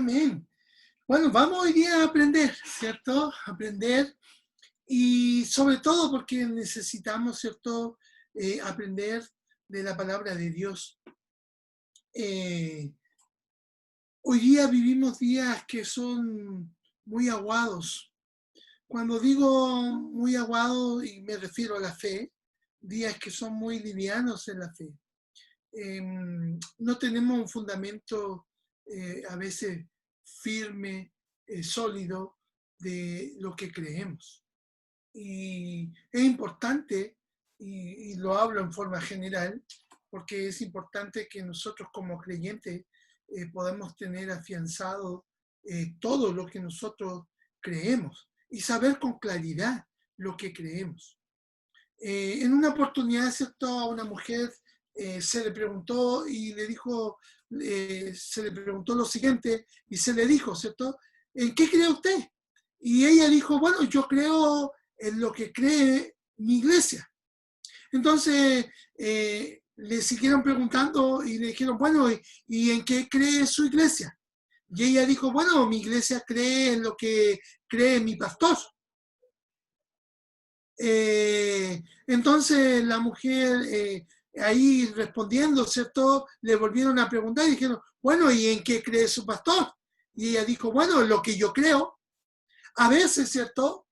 Amén. Bueno, vamos hoy día a aprender, ¿cierto? Aprender y sobre todo porque necesitamos, ¿cierto? Aprender de la palabra de Dios. Eh, Hoy día vivimos días que son muy aguados. Cuando digo muy aguados, y me refiero a la fe, días que son muy livianos en la fe. No tenemos un fundamento a veces firme, sólido de lo que creemos. Y es importante, y lo hablo en forma general, porque es importante que nosotros como creyentes podamos tener afianzado todo lo que nosotros creemos y saber con claridad lo que creemos. En una oportunidad, ¿cierto? A una mujer se le preguntó y le dijo, se le preguntó lo siguiente y se le dijo, ¿cierto? ¿En qué cree usted? Y ella dijo, bueno, yo creo en lo que cree mi iglesia. Entonces le siguieron preguntando y le dijeron, bueno, ¿y en qué cree su iglesia? Y ella dijo, bueno, mi iglesia cree en lo que cree mi pastor. Entonces la mujer ahí respondiendo, ¿cierto? Le volvieron a preguntar y dijeron, bueno, ¿y en qué cree su pastor? Y ella dijo, bueno, en lo que yo creo. A veces, ¿cierto?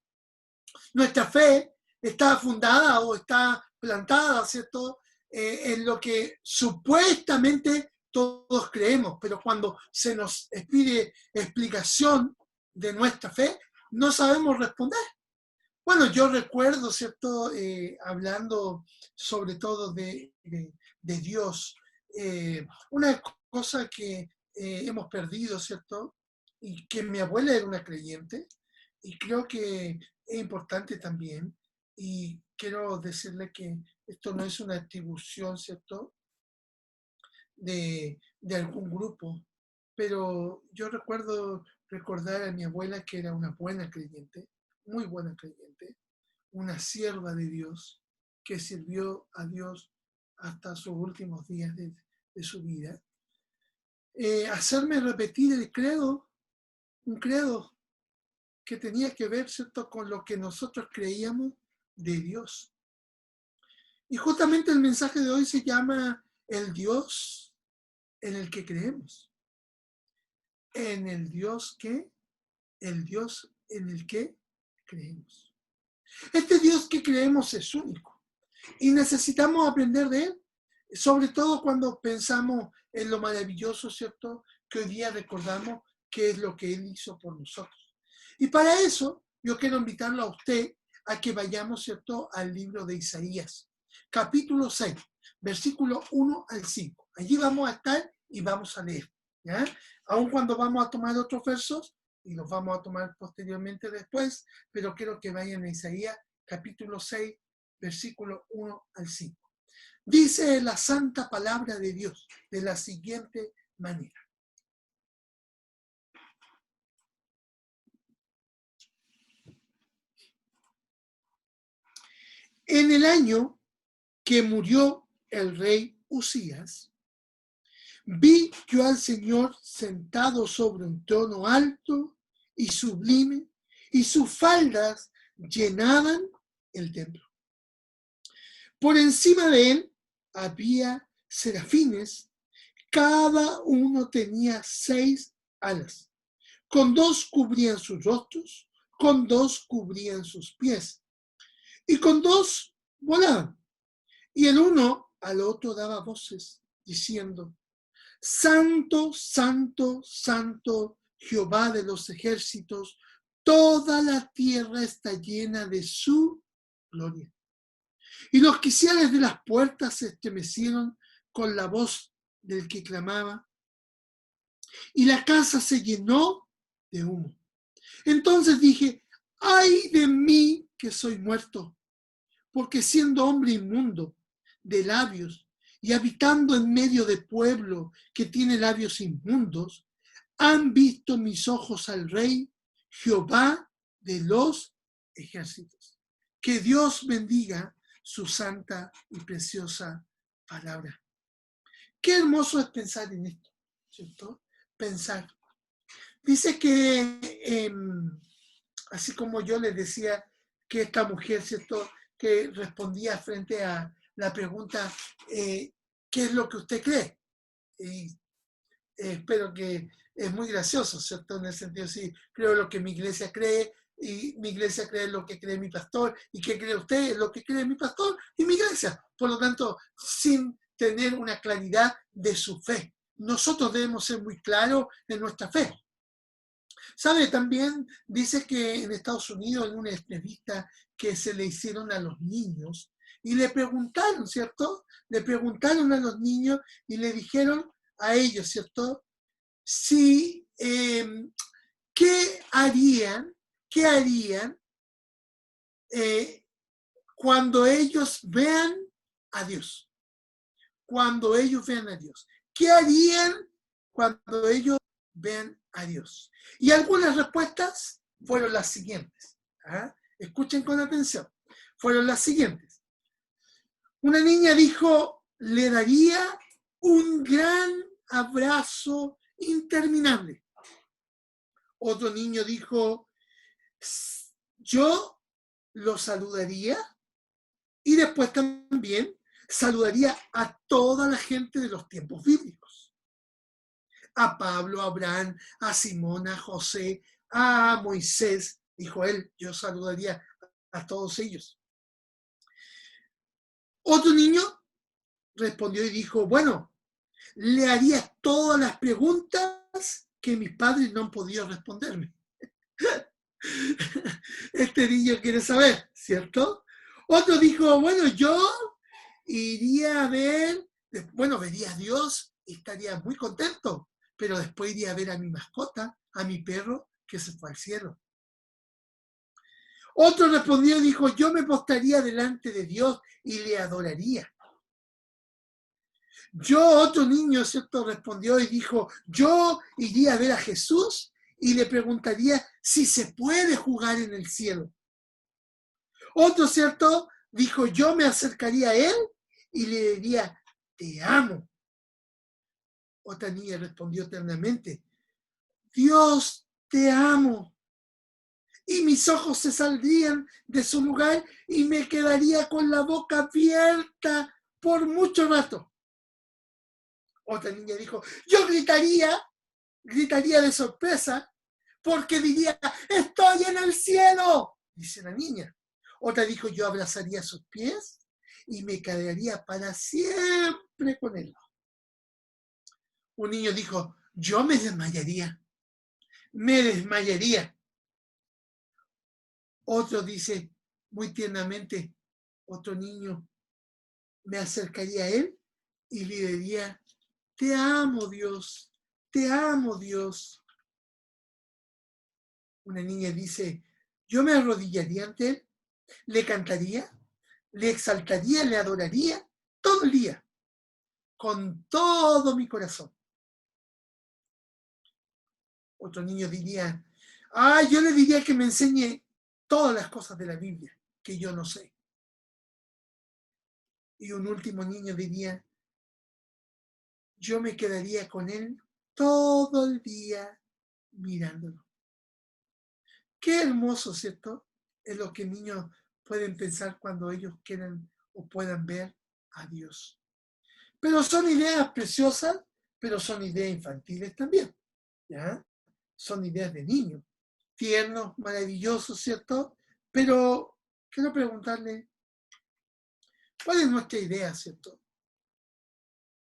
Nuestra fe está fundada o está plantada, ¿cierto? En lo que supuestamente todos creemos, pero cuando se nos pide explicación de nuestra fe, no sabemos responder. Bueno, yo recuerdo, ¿cierto? Hablando sobre todo de Dios, una cosa que hemos perdido, ¿cierto? Y que mi abuela era una creyente, y creo que es importante también, y quiero decirle que esto no es una atribución, ¿cierto? De algún grupo, pero yo recuerdo recordar a mi abuela que era una buena creyente, muy buena creyente, una sierva de Dios que sirvió a Dios hasta sus últimos días de su vida. Hacerme repetir el credo, un credo que tenía que ver, ¿cierto?, con lo que nosotros creíamos de Dios. Y justamente el mensaje de hoy se llama el Dios en el que creemos. En el Dios que, el Dios en el que creemos. Este Dios que creemos es único y necesitamos aprender de él, sobre todo cuando pensamos en lo maravilloso, ¿cierto?, que hoy día recordamos que es lo que él hizo por nosotros. Y para eso yo quiero invitarlo a usted a que vayamos, ¿cierto?, al libro de Isaías, capítulo 6, versículo 1 al 5. Allí vamos a estar y vamos a leer, ¿ya? Aun cuando vamos a tomar otros versos, y los vamos a tomar posteriormente después, pero quiero que vayan a Isaías, capítulo 6, versículo 1 al 5. Dice la santa palabra de Dios de la siguiente manera. En el año que murió el rey Usías, vi yo al Señor sentado sobre un trono alto y sublime, y sus faldas llenaban el templo. Por encima de él había serafines, cada uno tenía 6 alas. Con 2 cubrían sus rostros, con 2 cubrían sus pies, y con 2 volaban. Y el uno al otro daba voces, diciendo, Santo, Santo, Santo, Jehová de los ejércitos, toda la tierra está llena de su gloria. Y los quiciales de las puertas se estremecieron con la voz del que clamaba, y la casa se llenó de humo. Entonces dije, ay de mí que soy muerto, porque siendo hombre inmundo de labios y habitando en medio de pueblo que tiene labios inmundos, han visto mis ojos al Rey, Jehová de los ejércitos. Que Dios bendiga su santa y preciosa palabra. Qué hermoso es pensar en esto, ¿cierto? Pensar. dice que, así como yo les decía que esta mujer, ¿cierto?, que respondía frente a la pregunta, ¿qué es lo que usted cree? Y espero que es muy gracioso, ¿cierto? En el sentido, sí, creo lo que mi iglesia cree, y mi iglesia cree lo que cree mi pastor, y qué cree usted, lo que cree mi pastor y mi iglesia. Por lo tanto, sin tener una claridad de su fe. Nosotros debemos ser muy claros en nuestra fe. ¿Sabe? También dice que en Estados Unidos, en una entrevista que se le hicieron a los niños, y le preguntaron, ¿cierto? Le preguntaron a los niños y le dijeron a ellos, ¿cierto? Si, ¿qué harían eh, cuando ellos vean a Dios? Cuando ellos vean a Dios. ¿Qué harían cuando ellos vean a Dios? Y algunas respuestas fueron las siguientes. ¿Ah? Escuchen con atención. Fueron las siguientes. Una niña dijo, le daría un gran abrazo interminable. Otro niño dijo, yo lo saludaría y después también saludaría a toda la gente de los tiempos bíblicos. A Pablo, a Abraham, a Simón, a José, a Moisés, dijo él, yo saludaría a todos ellos. Otro niño respondió y dijo, bueno, le haría todas las preguntas que mis padres no han podido responderme. Este niño quiere saber, ¿cierto? Otro dijo, bueno, yo iría a ver, bueno, vería a Dios y estaría muy contento, pero después iría a ver a mi mascota, a mi perro, que se fue al cielo. Otro respondió y dijo, yo me postraría delante de Dios y le adoraría. Otro niño, ¿cierto?, respondió y dijo, yo iría a ver a Jesús y le preguntaría si se puede jugar en el cielo. Otro, ¿cierto?, dijo, yo me acercaría a él y le diría, te amo. Otra niña respondió ternamente, Dios, te amo. Y mis ojos se saldrían de su lugar y me quedaría con la boca abierta por mucho rato. Otra niña dijo, yo gritaría de sorpresa, porque diría, estoy en el cielo, dice la niña. Otra dijo, yo abrazaría sus pies y me quedaría para siempre con él. Un niño dijo, yo me desmayaría. Otro dice, muy tiernamente, otro niño, me acercaría a él y le diría, te amo Dios, te amo Dios. Una niña dice, yo me arrodillaría ante él, le cantaría, le exaltaría, le adoraría todo el día, con todo mi corazón. Otro niño diría, yo le diría que me enseñe todas las cosas de la Biblia que yo no sé. Y un último niño diría, yo me quedaría con él todo el día mirándolo. Qué hermoso, ¿cierto? Es lo que niños pueden pensar cuando ellos quieran o puedan ver a Dios. Pero son ideas preciosas, pero son ideas infantiles también, ¿ya? Son ideas de niños, tiernos, maravillosos, ¿cierto? Pero quiero preguntarle, ¿cuál es nuestra idea, ¿cierto?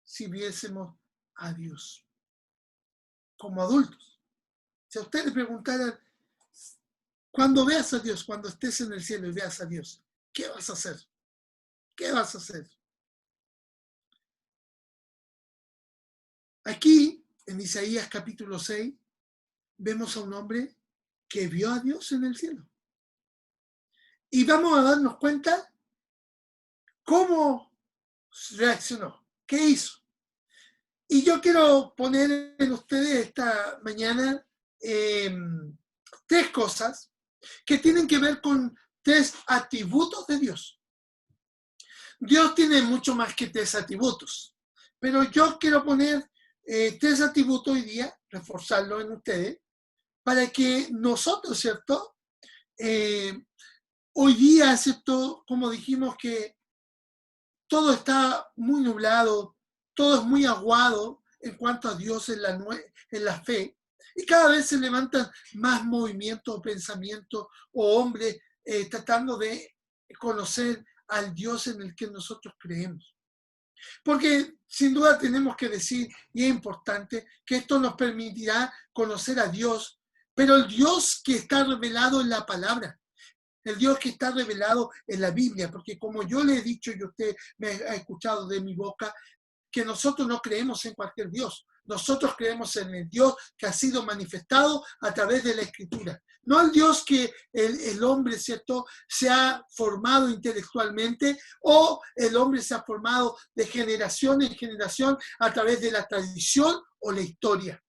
Si viésemos a Dios como adultos. Si a usted le preguntaran, cuando veas a Dios, cuando estés en el cielo y veas a Dios, ¿qué vas a hacer? ¿Qué vas a hacer? Aquí, en Isaías capítulo 6, vemos a un hombre que vio a Dios en el cielo. Y vamos a darnos cuenta cómo reaccionó, qué hizo. Y yo quiero poner en ustedes esta mañana tres cosas que tienen que ver con tres atributos de Dios. Dios tiene mucho más que tres atributos, pero yo quiero poner tres atributos hoy día, reforzarlo en ustedes, para que nosotros, ¿cierto? Hoy día, ¿cierto? Como dijimos que todo está muy nublado, todo es muy aguado en cuanto a Dios en la fe, y cada vez se levantan más movimientos o pensamientos o hombres tratando de conocer al Dios en el que nosotros creemos. Porque sin duda tenemos que decir, y es importante, que esto nos permitirá conocer a Dios, pero el Dios que está revelado en la palabra, el Dios que está revelado en la Biblia, porque como yo le he dicho y usted me ha escuchado de mi boca, que nosotros no creemos en cualquier Dios. Nosotros creemos en el Dios que ha sido manifestado a través de la Escritura. No el Dios que el hombre, ¿cierto?, se ha formado intelectualmente o el hombre se ha formado de generación en generación a través de la tradición o la historia,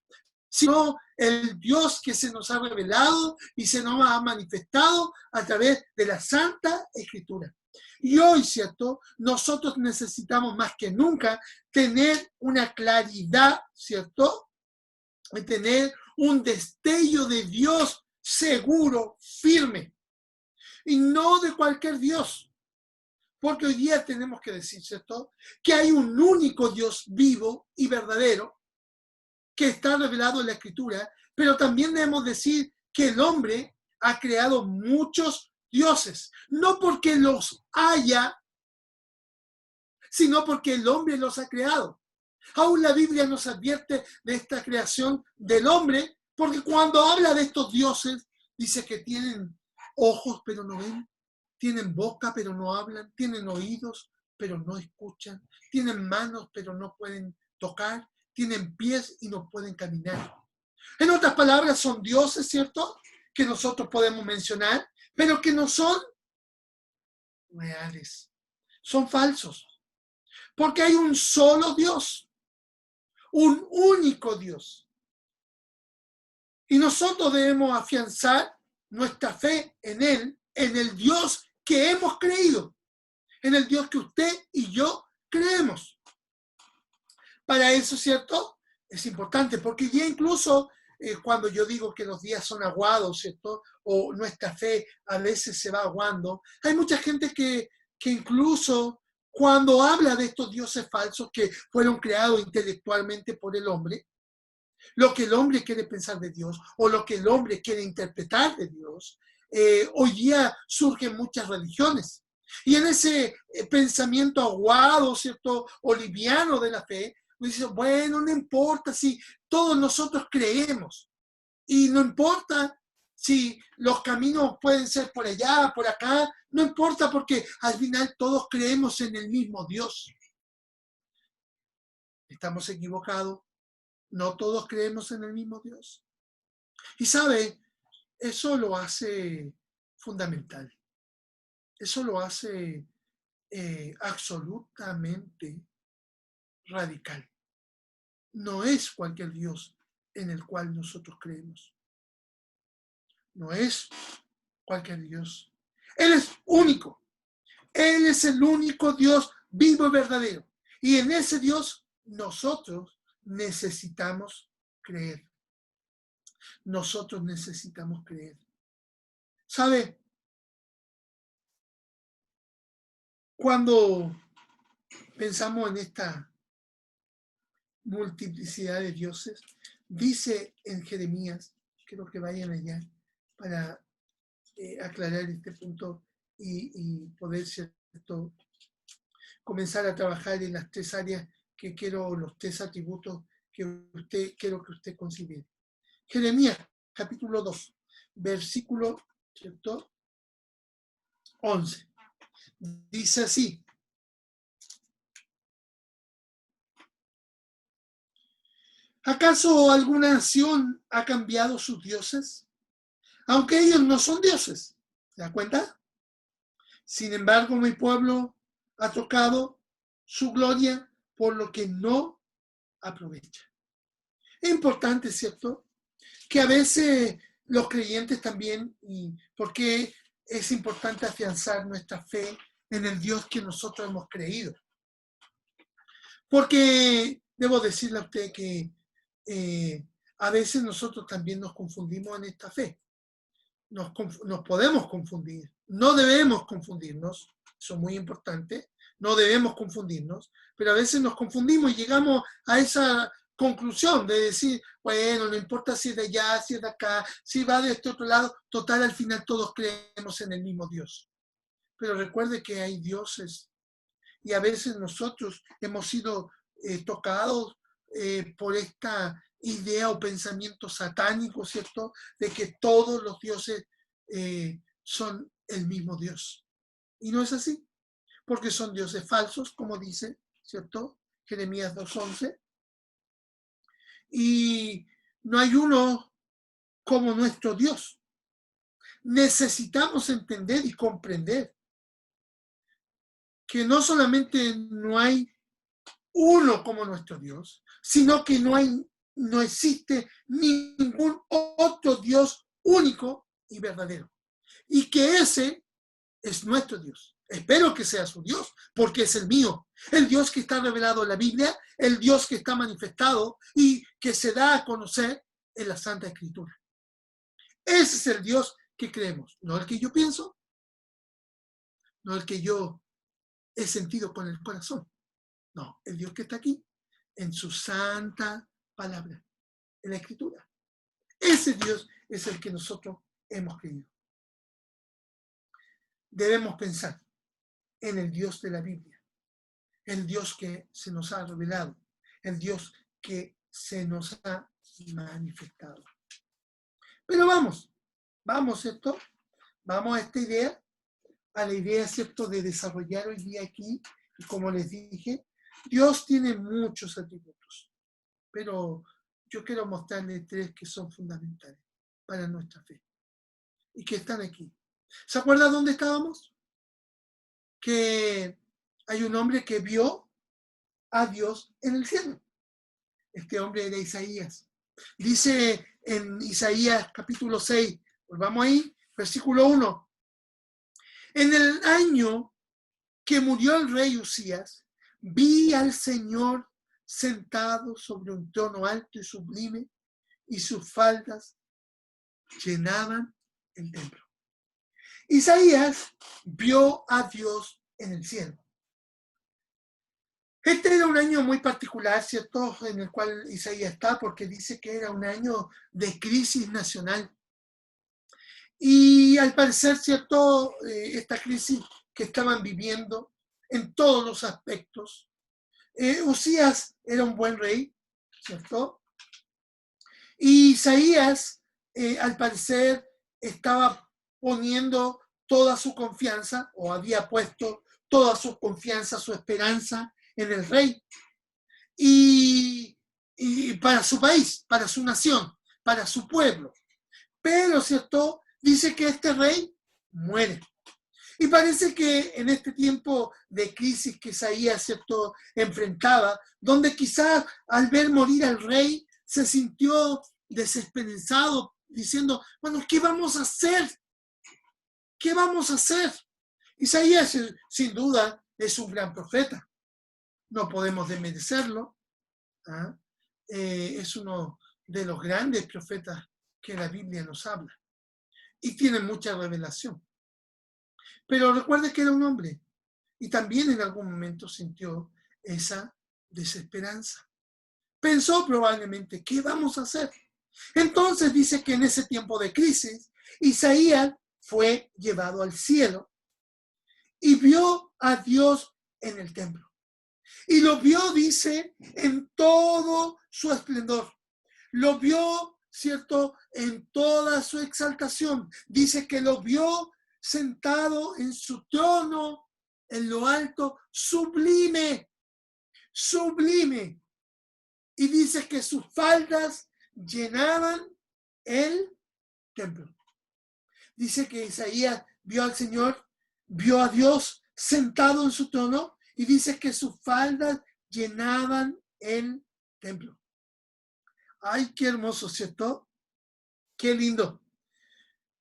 sino el Dios que se nos ha revelado y se nos ha manifestado a través de la Santa Escritura. Y hoy, ¿cierto? Nosotros necesitamos más que nunca tener una claridad, ¿cierto? De tener un destello de Dios seguro, firme, y no de cualquier Dios. Porque hoy día tenemos que decir, ¿cierto?, que hay un único Dios vivo y verdadero que está revelado en la Escritura, pero también debemos decir que el hombre ha creado muchos dioses, no porque los haya, sino porque el hombre los ha creado. Aún la Biblia nos advierte de esta creación del hombre, porque cuando habla de estos dioses, dice que tienen ojos pero no ven, tienen boca pero no hablan, tienen oídos pero no escuchan, tienen manos pero no pueden tocar, tienen pies y no pueden caminar. En otras palabras, son dioses, ¿cierto?, que nosotros podemos mencionar, pero que no son reales, son falsos. Porque hay un solo Dios, un único Dios. Y nosotros debemos afianzar nuestra fe en Él, en el Dios que hemos creído, en el Dios que usted y yo creemos. Para eso, ¿cierto?, es importante, porque ya incluso cuando yo digo que los días son aguados, ¿cierto?, o nuestra fe a veces se va aguando, hay mucha gente que incluso cuando habla de estos dioses falsos que fueron creados intelectualmente por el hombre, lo que el hombre quiere pensar de Dios o lo que el hombre quiere interpretar de Dios, hoy día surgen muchas religiones. Y en ese pensamiento aguado, ¿cierto?, o liviano de la fe, dice, bueno, no importa si todos nosotros creemos. Y no importa si los caminos pueden ser por allá, por acá, no importa porque al final todos creemos en el mismo Dios. Estamos equivocados. No todos creemos en el mismo Dios. Y sabe, eso lo hace fundamental. Eso lo hace absolutamente radical. No es cualquier Dios en el cual nosotros creemos. No es cualquier Dios. Él es único. Él es el único Dios vivo y verdadero. Y en ese Dios nosotros necesitamos creer. Nosotros necesitamos creer. ¿Sabe? Cuando pensamos en esta multiplicidad de dioses, dice en Jeremías, quiero que vayan allá para aclarar este punto y poder, ¿cierto?, comenzar a trabajar en las tres áreas que quiero, los tres atributos que quiero que usted considere. Jeremías, capítulo 2, versículo, ¿cierto?, 11. Dice así: ¿acaso alguna nación ha cambiado sus dioses? Aunque ellos no son dioses. ¿Se da cuenta? Sin embargo, mi pueblo ha tocado su gloria, por lo que no aprovecha. Es importante, ¿cierto?, que a veces los creyentes también, y porque es importante afianzar nuestra fe en el Dios que nosotros hemos creído. Porque debo decirle a usted que a veces nosotros también nos confundimos en esta fe. Nos podemos confundir. No debemos confundirnos. Eso es muy importante. No debemos confundirnos. Pero a veces nos confundimos y llegamos a esa conclusión de decir, bueno, no importa si es de allá, si es de acá, si va de este otro lado, total, al final todos creemos en el mismo Dios. Pero recuerde que hay dioses y a veces nosotros hemos sido tocados por esta idea o pensamiento satánico, ¿cierto? De que todos los dioses son el mismo Dios. Y no es así, porque son dioses falsos, como dice, ¿cierto? Jeremías 2:11. Y no hay uno como nuestro Dios. Necesitamos entender y comprender que no solamente no hay uno como nuestro Dios, sino que no existe ningún otro Dios único y verdadero. Y que ese es nuestro Dios. Espero que sea su Dios, porque es el mío. El Dios que está revelado en la Biblia, el Dios que está manifestado y que se da a conocer en la Santa Escritura. Ese es el Dios que creemos, no el que yo pienso, no el que yo he sentido con el corazón. No, el Dios que está aquí, en su santa palabra, en la Escritura. Ese Dios es el que nosotros hemos creído. Debemos pensar en el Dios de la Biblia, el Dios que se nos ha revelado, el Dios que se nos ha manifestado. Pero vamos, ¿cierto? Vamos a esta idea, a la idea, ¿cierto?, de desarrollar hoy día aquí, y como les dije, Dios tiene muchos atributos, pero yo quiero mostrarles 3 que son fundamentales para nuestra fe y que están aquí. ¿Se acuerdan dónde estábamos? Que hay un hombre que vio a Dios en el cielo. Este hombre era Isaías. Dice en Isaías capítulo 6, volvamos ahí, versículo 1. En el año que murió el rey Usías, vi al Señor sentado sobre un trono alto y sublime, y sus faldas llenaban el templo. Isaías vio a Dios en el cielo. Este era un año muy particular, ¿cierto?, en el cual Isaías está, porque dice que era un año de crisis nacional. Y al parecer, ¿cierto?, esta crisis que estaban viviendo en todos los aspectos. Usías era un buen rey, ¿cierto? Y Isaías, al parecer, estaba poniendo toda su confianza, o había puesto toda su confianza, su esperanza en el rey. Y para su país, para su nación, para su pueblo. Pero, ¿cierto?, dice que este rey muere. Y parece que en este tiempo de crisis que Isaías, ¿cierto?, enfrentaba, donde quizás al ver morir al rey se sintió desesperanzado, diciendo, bueno, ¿qué vamos a hacer? ¿Qué vamos a hacer? Isaías, sin duda, es un gran profeta. No podemos desmerecerlo. ¿Ah? Es uno de los grandes profetas que la Biblia nos habla. Y tiene mucha revelación. Pero recuerde que era un hombre. Y también en algún momento sintió esa desesperanza. Pensó probablemente, ¿qué vamos a hacer? Entonces dice que en ese tiempo de crisis, Isaías fue llevado al cielo y vio a Dios en el templo. Y lo vio, dice, en todo su esplendor. Lo vio, ¿cierto?, en toda su exaltación. Dice que lo vio sentado en su trono, en lo alto, sublime, sublime. Y dice que sus faldas llenaban el templo. Dice que Isaías vio al Señor, vio a Dios sentado en su trono, y dice que sus faldas llenaban el templo. Ay, qué hermoso, ¿cierto? Qué lindo.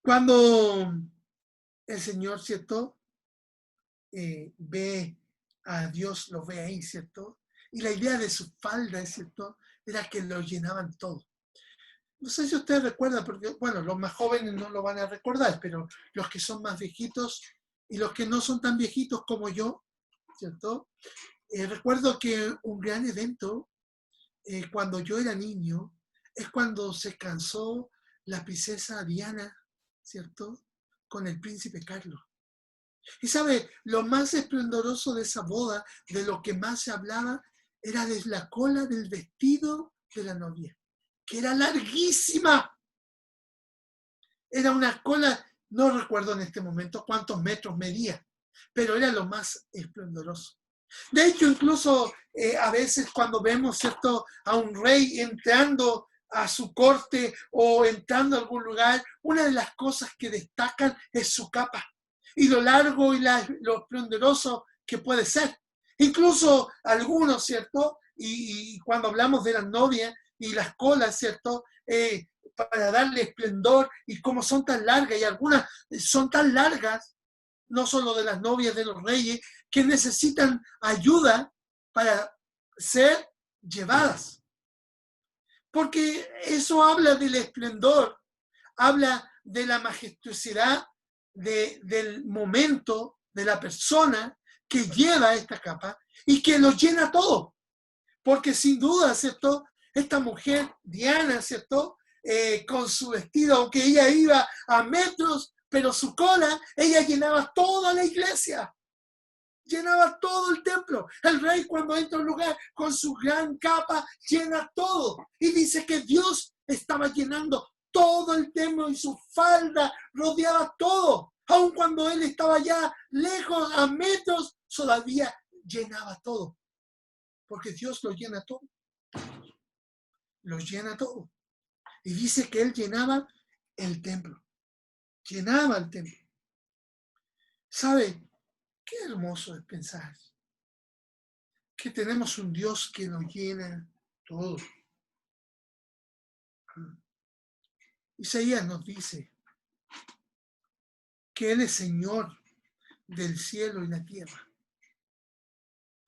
Cuando el Señor, ¿cierto?, ve a Dios, lo ve ahí, ¿cierto? Y la idea de sus faldas, ¿cierto?, era que lo llenaban todo. No sé si ustedes recuerdan, porque, bueno, los más jóvenes no lo van a recordar, pero los que son más viejitos y los que no son tan viejitos como yo, ¿cierto? Recuerdo que un gran evento, cuando yo era niño, es cuando se casó la princesa Diana, ¿cierto? Con el príncipe Carlos. Y sabe, lo más esplendoroso de esa boda, de lo que más se hablaba, era de la cola del vestido de la novia, que era larguísima. Era una cola, no recuerdo en este momento cuántos metros medía, pero era lo más esplendoroso. De hecho, incluso a veces cuando vemos, ¿cierto?, a un rey entrando a su corte o entrando a algún lugar, una de las cosas que destacan es su capa y lo largo y lo esplendoroso que puede ser. Incluso algunos, ¿cierto? Y cuando hablamos de las novias y las colas, ¿cierto? Para darle esplendor y como son tan largas y algunas son tan largas, no solo de las novias de los reyes, que necesitan ayuda para ser llevadas. Porque eso habla del esplendor, habla de la majestuosidad del momento, de la persona que lleva esta capa y que lo llena todo. Porque sin duda, ¿cierto? Esta mujer, Diana, ¿cierto? Con su vestido, aunque ella iba a metros, pero su cola, ella llenaba toda la iglesia, llenaba todo el templo. El rey cuando entra a un lugar con su gran capa, llena todo. Y dice que Dios estaba llenando todo el templo y su falda rodeaba todo. Aun cuando él estaba ya lejos, a metros, todavía llenaba todo. Porque Dios lo llena todo. Lo llena todo. Y dice que él llenaba el templo. Llenaba el templo. ¿Sabe? Qué hermoso es pensar que tenemos un Dios que nos llena todo. Isaías nos dice que Él es Señor del cielo y la tierra.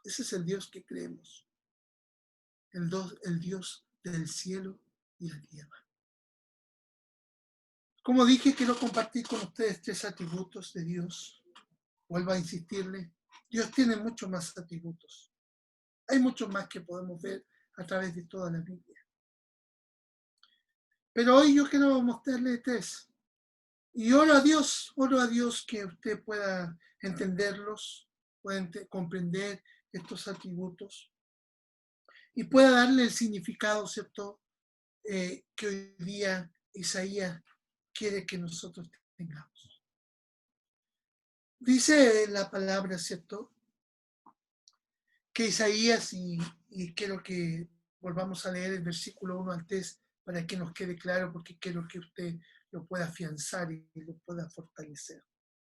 Ese es el Dios que creemos. El Dios del cielo y la tierra. Como dije, quiero compartir con ustedes 3 atributos de Dios. Vuelvo a insistirle, Dios tiene muchos más atributos. Hay muchos más que podemos ver a través de toda la Biblia. Pero hoy yo quiero mostrarle 3. Y oro a Dios que usted pueda entenderlos, pueda comprender estos atributos y pueda darle el significado, ¿cierto? Que hoy día Isaías quiere que nosotros tengamos. Dice la palabra, ¿cierto? Que Isaías, y quiero que volvamos a leer el versículo 1 al 3 para que nos quede claro, porque quiero que usted lo pueda afianzar y lo pueda fortalecer.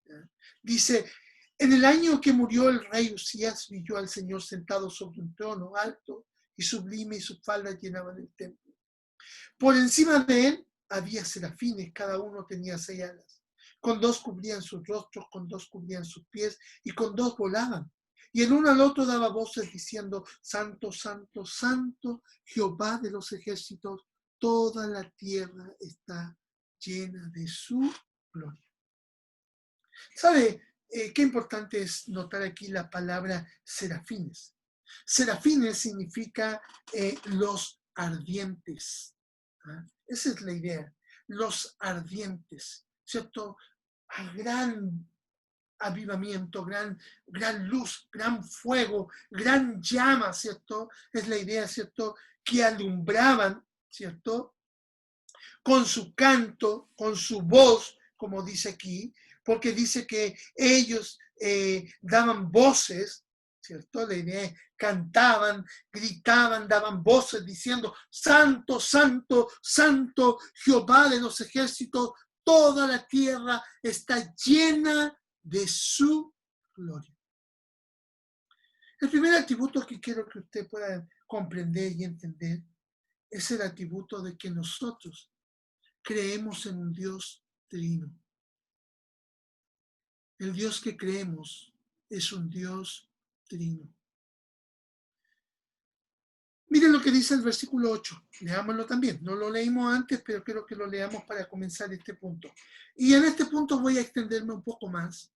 ¿Ya? Dice, en el año que murió el rey Usías, vi yo al Señor sentado sobre un trono alto y sublime, y sus faldas llenaban el templo. Por encima de él había serafines, cada uno tenía 6 alas. Con 2 cubrían sus rostros, con 2 cubrían sus pies, y con 2 volaban. Y el uno al otro daba voces diciendo, Santo, Santo, Santo, Jehová de los ejércitos, toda la tierra está llena de su gloria. ¿Sabe qué importante es notar aquí la palabra serafines? Serafines significa los ardientes. ¿Ah? Esa es la idea, los ardientes, ¿cierto? A gran avivamiento, gran luz, gran fuego, gran llama, ¿cierto? Es la idea, ¿cierto? Que alumbraban, ¿cierto? Con su canto, con su voz, como dice aquí, porque dice que ellos daban voces, ¿cierto? La idea es, cantaban, gritaban, daban voces diciendo, Santo, Santo, Santo, Jehová de los ejércitos, toda la tierra está llena de su gloria. El primer atributo que quiero que usted pueda comprender y entender es el atributo de que nosotros creemos en un Dios trino. El Dios que creemos es un Dios trino. Miren lo que dice el versículo 8. Leámoslo también. No lo leímos antes, pero quiero que lo leamos para comenzar este punto. Y en este punto voy a extenderme un poco más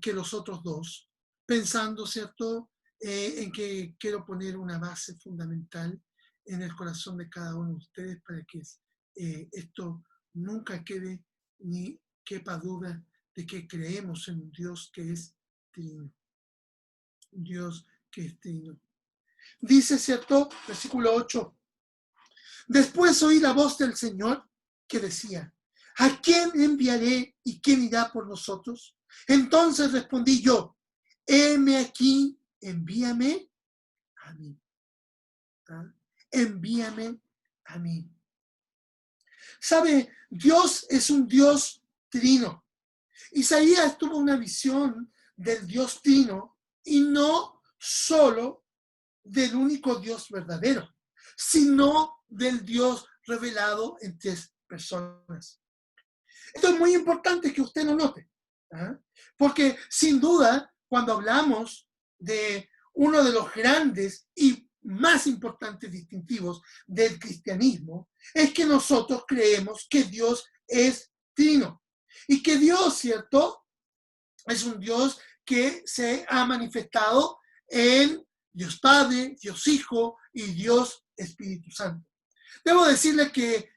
que los otros dos, pensando, ¿cierto?, en que quiero poner una base fundamental en el corazón de cada uno de ustedes para que esto nunca quede ni quepa duda de que creemos en un Dios que es trino. Un Dios que es trino. Dice, ¿cierto? Versículo 8. Después oí la voz del Señor que decía, ¿a quién enviaré y quién irá por nosotros? Entonces respondí yo, heme aquí, envíame a mí. ¿Ah? Envíame a mí. ¿Sabe? Dios es un Dios trino. Isaías tuvo una visión del Dios trino y no solo del único Dios verdadero, sino del Dios revelado en 3 personas. Esto es muy importante que usted lo note, ¿eh? Porque sin duda, cuando hablamos de uno de los grandes y más importantes distintivos del cristianismo, es que nosotros creemos que Dios es trino y que Dios, ¿cierto?, es un Dios que se ha manifestado en Dios Padre, Dios Hijo y Dios Espíritu Santo. Debo decirle que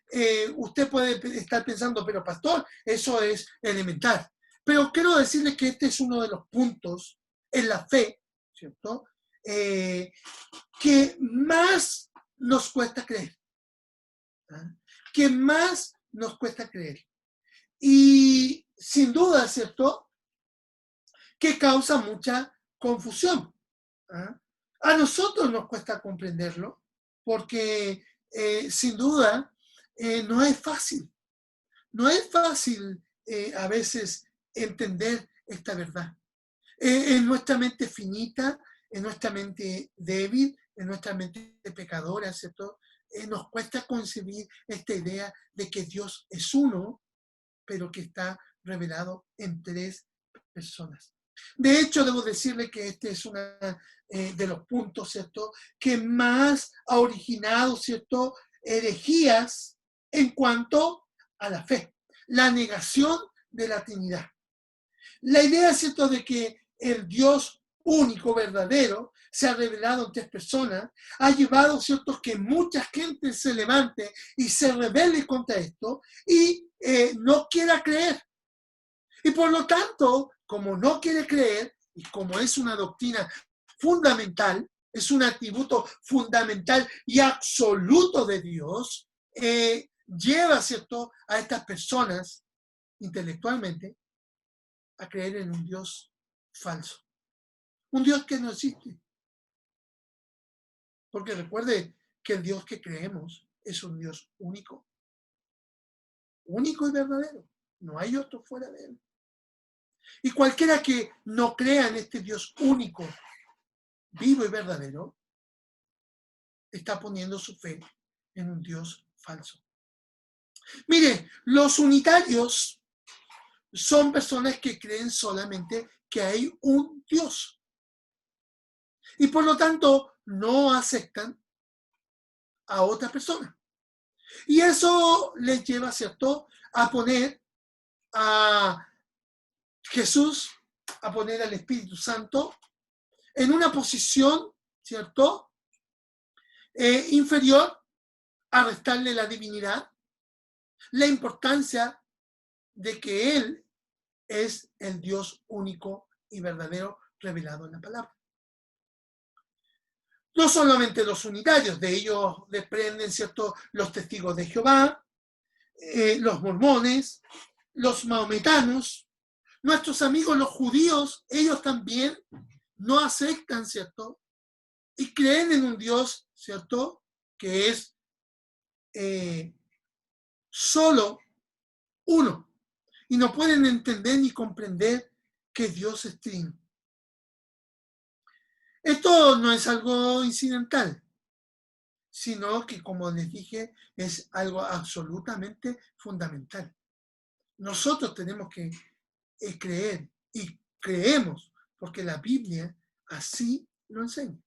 usted puede estar pensando, pero pastor, eso es elemental. Pero quiero decirle que este es uno de los puntos en la fe, ¿cierto?, que más nos cuesta creer. ¿Ah? Que más nos cuesta creer. Y sin duda, ¿cierto?, que causa mucha confusión. ¿Ah? A nosotros nos cuesta comprenderlo porque sin duda no es fácil. No es fácil a veces entender esta verdad. En nuestra mente finita, en nuestra mente débil, en nuestra mente pecadora, ¿cierto? Nos cuesta concebir esta idea de que Dios es uno, pero que está revelado en 3 personas. De hecho, debo decirle que este es uno de los puntos, ¿cierto?, que más ha originado, ¿cierto?, herejías en cuanto a la fe, la negación de la Trinidad. La idea, ¿cierto?, de que el Dios único, verdadero, se ha revelado en 3 personas, ha llevado, ¿cierto?, que mucha gente se levante y se rebele contra esto y no quiera creer. Y por lo tanto, como no quiere creer, y como es una doctrina fundamental, es un atributo fundamental y absoluto de Dios, lleva, ¿cierto?, a estas personas intelectualmente a creer en un Dios falso. Un Dios que no existe. Porque recuerde que el Dios que creemos es un Dios único. Único y verdadero. No hay otro fuera de él. Y cualquiera que no crea en este Dios único, vivo y verdadero, está poniendo su fe en un Dios falso. Mire, los unitarios son personas que creen solamente que hay un Dios. Y por lo tanto, no aceptan a otra persona. Y eso les lleva, ¿cierto?, a poner a Jesús, a poner al Espíritu Santo en una posición, ¿cierto?, inferior, a restarle la divinidad, la importancia de que Él es el Dios único y verdadero revelado en la palabra. No solamente los unitarios, de ellos desprenden, ¿cierto?, los testigos de Jehová, los mormones, los mahometanos, nuestros amigos los judíos, ellos también no aceptan, ¿cierto?, y creen en un Dios, ¿cierto?, que es solo uno. Y no pueden entender ni comprender que Dios es trino. Esto no es algo incidental, sino que, como les dije, es algo absolutamente fundamental. Nosotros tenemos que creer y creemos porque la Biblia así lo enseña.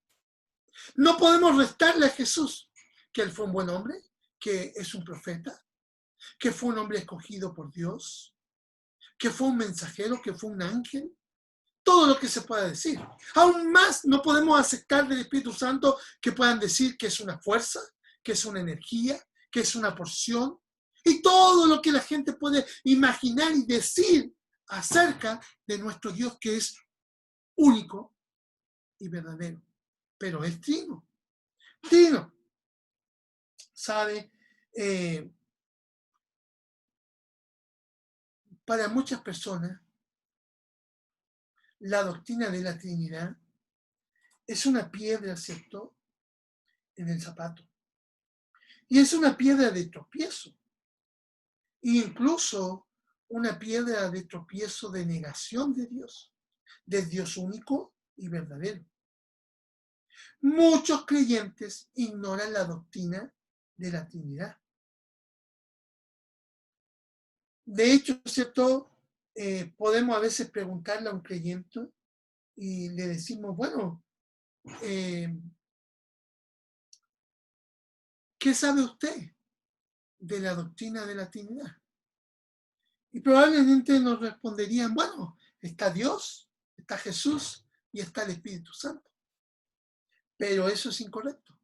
No podemos restarle a Jesús que él fue un buen hombre, que es un profeta, que fue un hombre escogido por Dios, que fue un mensajero, que fue un ángel, todo lo que se pueda decir. Aún más no podemos aceptar del Espíritu Santo que puedan decir que es una fuerza, que es una energía, que es una porción, y todo lo que la gente puede imaginar y decir acerca de nuestro Dios, que es único y verdadero, pero es trino. Trino, ¿sabe? Para muchas personas, la doctrina de la Trinidad es una piedra, ¿cierto?, en el zapato. Y es una piedra de tropiezo. E incluso una piedra de tropiezo de negación de Dios único y verdadero. Muchos creyentes ignoran la doctrina de la Trinidad. De hecho, ¿cierto? Podemos a veces preguntarle a un creyente y le decimos, bueno, ¿qué sabe usted de la doctrina de la Trinidad? Y probablemente nos responderían, bueno, está Dios, está Jesús y está el Espíritu Santo. Pero eso es incorrecto,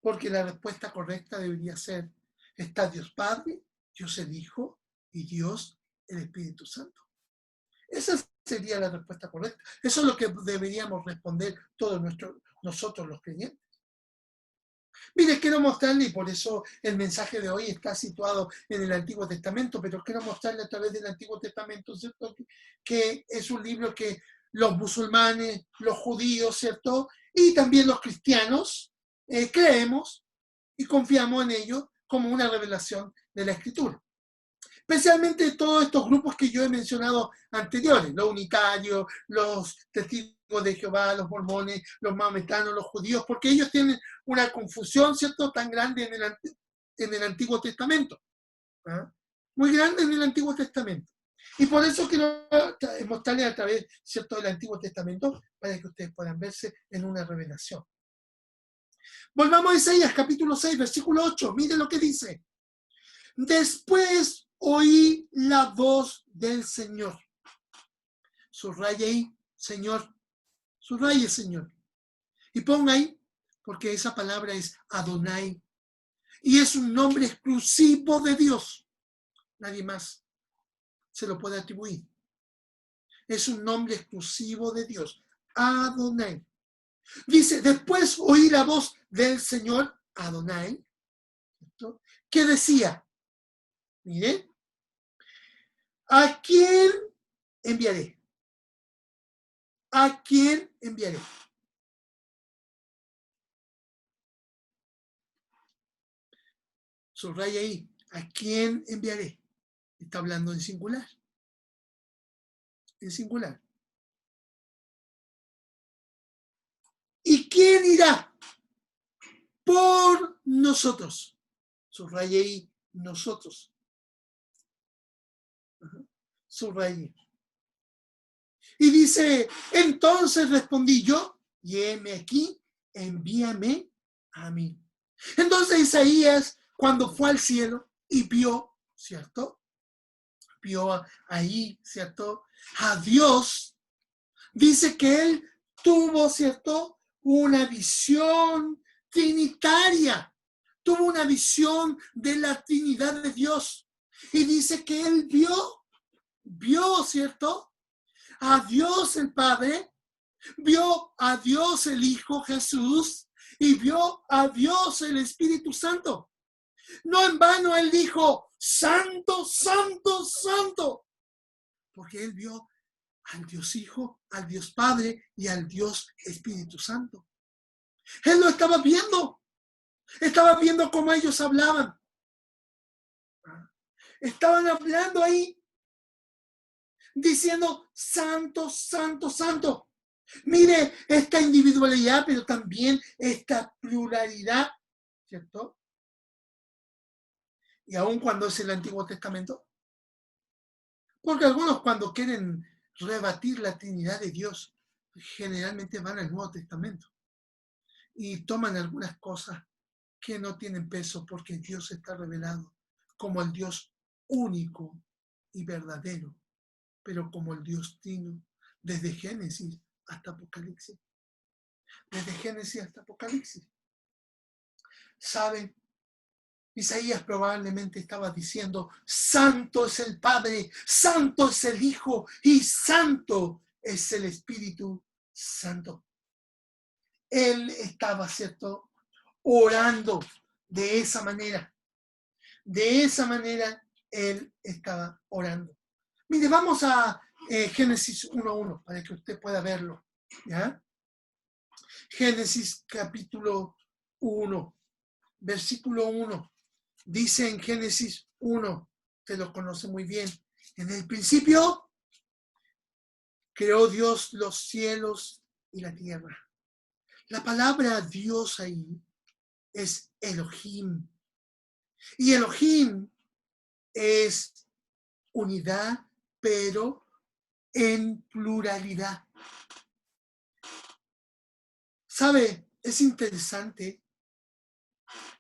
porque la respuesta correcta debería ser, está Dios Padre, Dios el Hijo y Dios el Espíritu Santo. Esa sería la respuesta correcta. Eso es lo que deberíamos responder todos nosotros los creyentes. Mire, quiero mostrarle, y por eso el mensaje de hoy está situado en el Antiguo Testamento, pero quiero mostrarle a través del Antiguo Testamento, ¿cierto?, que es un libro que los musulmanes, los judíos, ¿cierto?, y también los cristianos creemos y confiamos en ello como una revelación de la Escritura. Especialmente todos estos grupos que yo he mencionado anteriores, los unitarios, los testigos de Jehová, los mormones, los maometanos, los judíos, porque ellos tienen una confusión, ¿cierto?, tan grande en el Antiguo Testamento. ¿Ah? Muy grande en el Antiguo Testamento. Y por eso quiero mostrarles a través, ¿cierto?, del Antiguo Testamento para que ustedes puedan verse en una revelación. Volvamos a Isaías, capítulo 6, versículo 8. Miren lo que dice. Después oí la voz del Señor. Subraya ahí, Señor. Subraye, Señor. Y ponga ahí, porque esa palabra es Adonai. Y es un nombre exclusivo de Dios. Nadie más se lo puede atribuir. Es un nombre exclusivo de Dios. Adonai. Dice, después oí la voz del Señor, Adonai, ¿cierto?, que decía, mire, ¿a quién enviaré? ¿A quién enviaré? Subraya ahí, ¿a quién enviaré? Está hablando en singular. En singular. ¿Y quién irá por nosotros? Subraya ahí, nosotros. Subraya. Y dice, entonces respondí yo, y heme aquí, envíame a mí. Entonces Isaías, cuando fue al cielo y vio, ¿cierto? Vio ahí, ¿cierto?, a Dios, dice que él tuvo, ¿cierto?, una visión trinitaria, tuvo una visión de la Trinidad de Dios. Y dice que él vio, ¿cierto?, a Dios el Padre, vio a Dios el Hijo Jesús y vio a Dios el Espíritu Santo. No en vano él dijo, santo, santo, santo, porque él vio al Dios Hijo, al Dios Padre y al Dios Espíritu Santo. Él lo estaba viendo cómo ellos hablaban. Estaban hablando ahí, diciendo, santo, santo, santo. Mire esta individualidad, pero también esta pluralidad, ¿cierto? Y aun cuando es el Antiguo Testamento. Porque algunos cuando quieren rebatir la Trinidad de Dios, generalmente van al Nuevo Testamento. y toman algunas cosas que no tienen peso porque Dios está revelado como el Dios único y verdadero, pero como el Dios trino desde Génesis hasta Apocalipsis. Desde Génesis hasta Apocalipsis. ¿Saben? Isaías probablemente estaba diciendo, santo es el Padre, santo es el Hijo y santo es el Espíritu Santo. Él estaba, ¿cierto?, orando de esa manera. De esa manera él estaba orando. Mire, vamos a Génesis 1:1 para que usted pueda verlo. ¿Ya? Génesis capítulo 1, versículo 1. Dice en Génesis 1, usted lo conoce muy bien. En el principio creó Dios los cielos y la tierra. La palabra Dios ahí es Elohim. Y Elohim es unidad, pero en pluralidad. ¿Sabe? Es interesante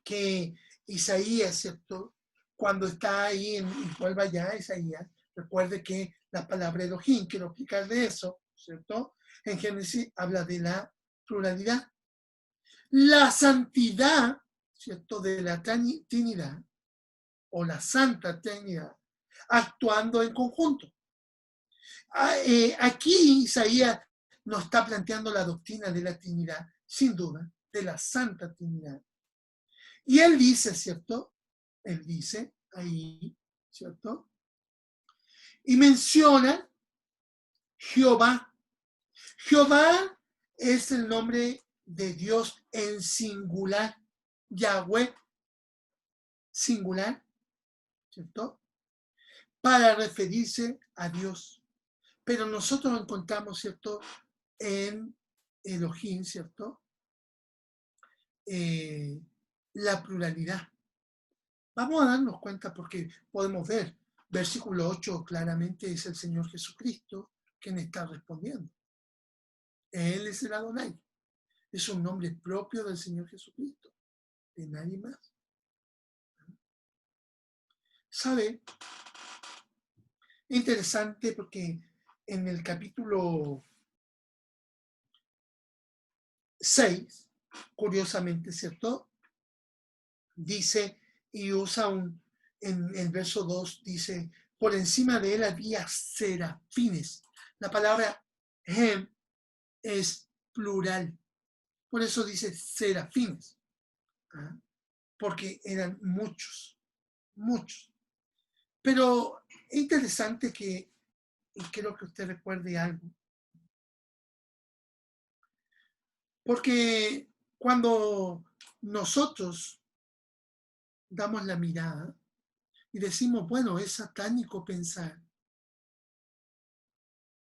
que Isaías, ¿cierto? Cuando está ahí, vuelva ya a Isaías, recuerde que la palabra Elohim, quiero explicar de eso, ¿cierto? En Génesis habla de la pluralidad. La santidad, ¿cierto? De la Trinidad, o la Santa Trinidad, actuando en conjunto. Aquí Isaías nos está planteando la doctrina de la Trinidad, sin duda, de la Santa Trinidad. Y él dice, ¿cierto? Él dice ahí, ¿cierto? Y menciona Jehová. Jehová es el nombre de Dios en singular. Yahweh, singular, ¿cierto? Para referirse a Dios. Pero nosotros lo encontramos, ¿cierto? En Elohim, ¿cierto? La pluralidad. Vamos a darnos cuenta porque podemos ver, versículo 8 claramente es el Señor Jesucristo quien está respondiendo. Él es el Adonai. Es un nombre propio del Señor Jesucristo, de nadie más. ¿Sabe? Interesante porque en el capítulo 6, curiosamente, ¿cierto? Dice, y usa en el verso 2, dice, por encima de él había serafines. La palabra hem es plural. Por eso dice serafines. ¿Ah? Porque eran muchos, muchos. Pero es interesante que, y quiero que usted recuerde algo, porque cuando nosotros damos la mirada y decimos, bueno, es satánico pensar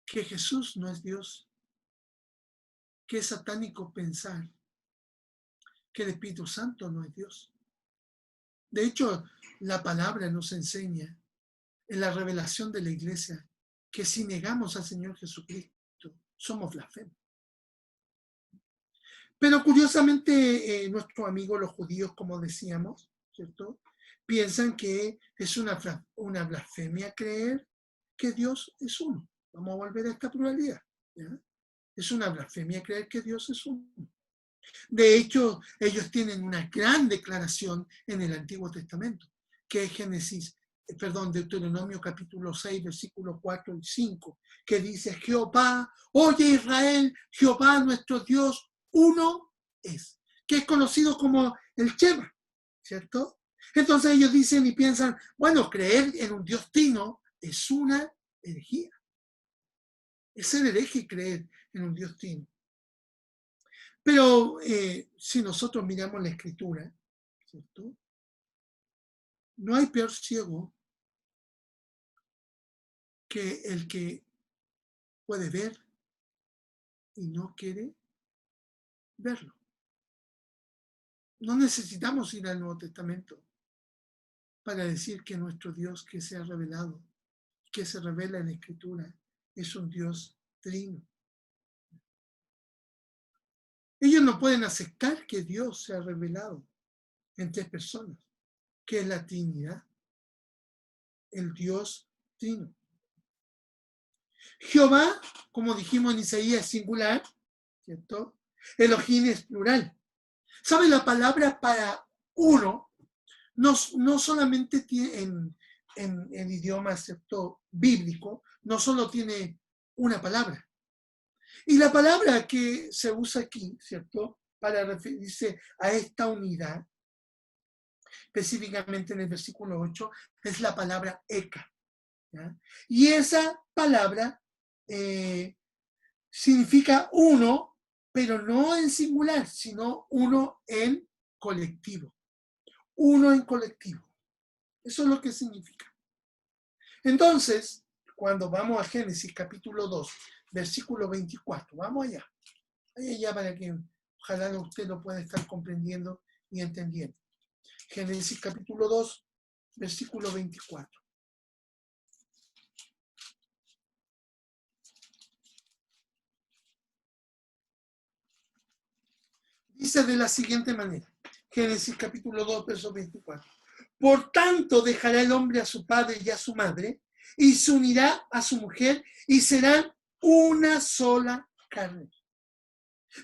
que Jesús no es Dios, que es satánico pensar que el Espíritu Santo no es Dios. De hecho, la palabra nos enseña en la revelación de la iglesia que si negamos al Señor Jesucristo, somos blasfemos. Pero curiosamente, nuestros amigos los judíos, como decíamos, ¿cierto? Piensan que es una blasfemia creer que Dios es uno. Vamos a volver a esta pluralidad. ¿Ya? Es una blasfemia creer que Dios es uno. De hecho, ellos tienen una gran declaración en el Antiguo Testamento, que es Deuteronomio capítulo 6, versículos 4 y 5, que dice, Jehová, oye Israel, Jehová nuestro Dios, uno es, que es conocido como el Shema, ¿cierto? Entonces ellos dicen y piensan, bueno, creer en un Dios trino es una herejía. Es ser hereje creer en un Dios trino. Pero si nosotros miramos la escritura, ¿cierto? No hay peor ciego que el que puede ver y no quiere verlo. No necesitamos ir al Nuevo Testamento para decir que nuestro Dios que se ha revelado, que se revela en la escritura, es un Dios trino. Ellos no pueden aceptar que Dios se ha revelado en tres personas, que es la Trinidad, el Dios Trino. Jehová, como dijimos en Isaías, es singular, ¿cierto? Elohim es plural. ¿Sabe? La palabra para uno no solamente tiene en el idioma, ¿cierto?, bíblico, no solo tiene una palabra. Y la palabra que se usa aquí, ¿cierto?, para referirse a esta unidad, específicamente en el versículo 8, es la palabra eka. ¿Ya? Y esa palabra significa uno, pero no en singular, sino uno en colectivo. Uno en colectivo. Eso es lo que significa. Entonces, cuando vamos a Génesis capítulo 2, versículo 24, vamos allá. Allá para que ojalá usted lo pueda estar comprendiendo y entendiendo. Génesis capítulo 2, versículo 24. Dice de la siguiente manera, Génesis capítulo 2, verso 24. Por tanto dejará el hombre a su padre y a su madre, y se unirá a su mujer, y serán una sola carne.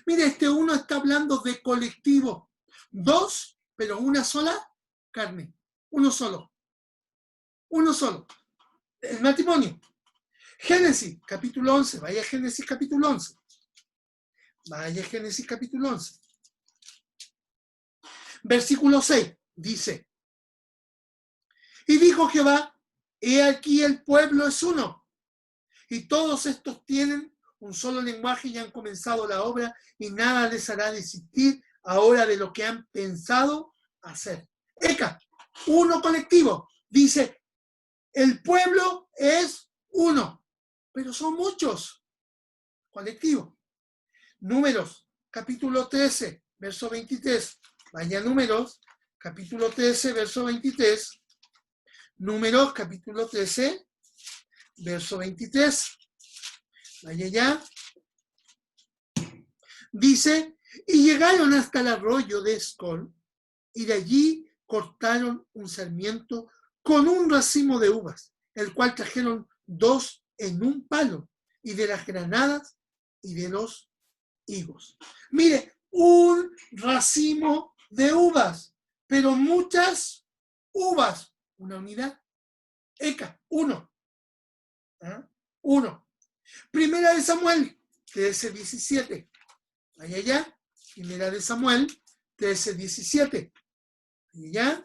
Mire, este uno está hablando de colectivo. Dos, pero una sola carne. Uno solo. Uno solo. El matrimonio. Génesis, capítulo 11. Vaya a Génesis, capítulo 11. Vaya a Génesis, capítulo 11. Versículo 6. Dice, y dijo Jehová, he aquí el pueblo es uno, y todos estos tienen un solo lenguaje y han comenzado la obra, y nada les hará desistir ahora de lo que han pensado hacer. Eka, uno colectivo. Dice, el pueblo es uno, pero son muchos. Colectivo. Números, capítulo 13, verso 23. Vaya Números, capítulo 13, verso 23. Números, capítulo 13, verso 23. Vaya ya. Dice, y llegaron hasta el arroyo de Escol, y de allí cortaron un sarmiento con un racimo de uvas, el cual trajeron dos en un palo, y de las granadas y de los higos. Mire, un racimo de uvas, pero muchas uvas, una unidad. Eka, uno. ¿Ah? Uno. Primera de Samuel 13:17. Allá, allá. Primera de Samuel 13:17. Allá.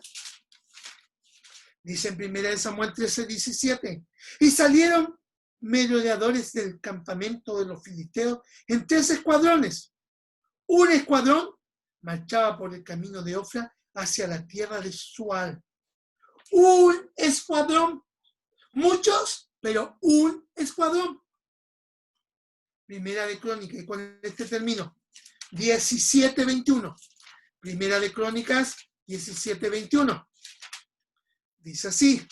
Dice en Primera de Samuel 13:17. Y salieron merodeadores del campamento de los filisteos en 3 escuadrones. Un escuadrón marchaba por el camino de Ofra hacia la tierra de Sual. Un escuadrón. Muchos, pero un escuadrón. Primera de Crónicas, y con este término, 17:21. Primera de Crónicas, 17:21. Dice así.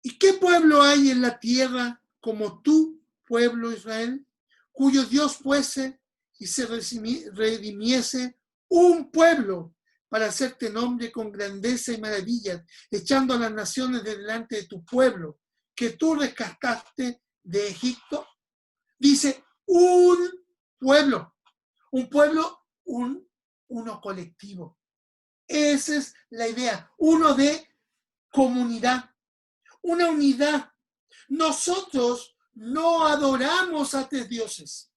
¿Y qué pueblo hay en la tierra como tú, pueblo Israel, cuyo Dios fuese y se redimiese un pueblo para hacerte nombre con grandeza y maravillas, echando a las naciones de delante de tu pueblo, que tú rescataste de Egipto? Dice, un pueblo, uno colectivo. Esa es la idea, uno de comunidad, una unidad. Nosotros no adoramos a tres dioses,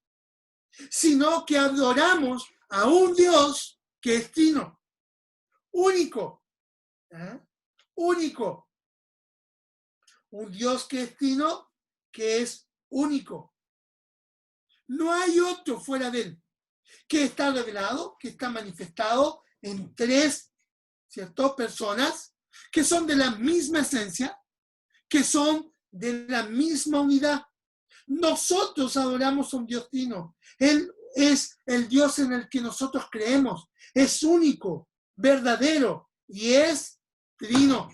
sino que adoramos a un Dios que es trino, único, ¿eh? Único. Un Dios que es trino, que es único. No hay otro fuera de él, que está revelado, que está manifestado en tres, ¿cierto?, personas que son de la misma esencia, que son de la misma unidad. Nosotros adoramos a un Dios trino. Él es el Dios en el que nosotros creemos. Es único, verdadero y es trino.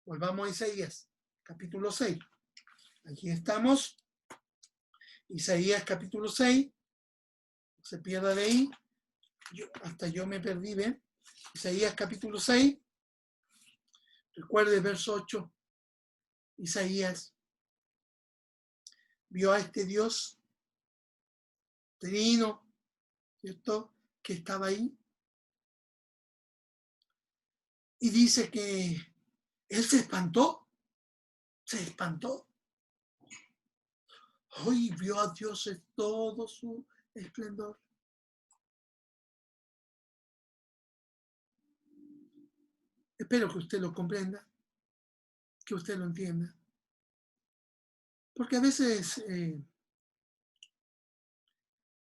Volvamos a Isaías, capítulo 6. Aquí estamos. Isaías capítulo 6. No se pierda de ahí. Hasta yo me perdí, ¿ven? Isaías capítulo 6. Recuerde verso 8. Isaías vio a este Dios trino, ¿cierto?, que estaba ahí. Y dice que él se espantó. Hoy vio a Dios en todo su esplendor. Espero que usted lo comprenda, que usted lo entienda. Porque a veces,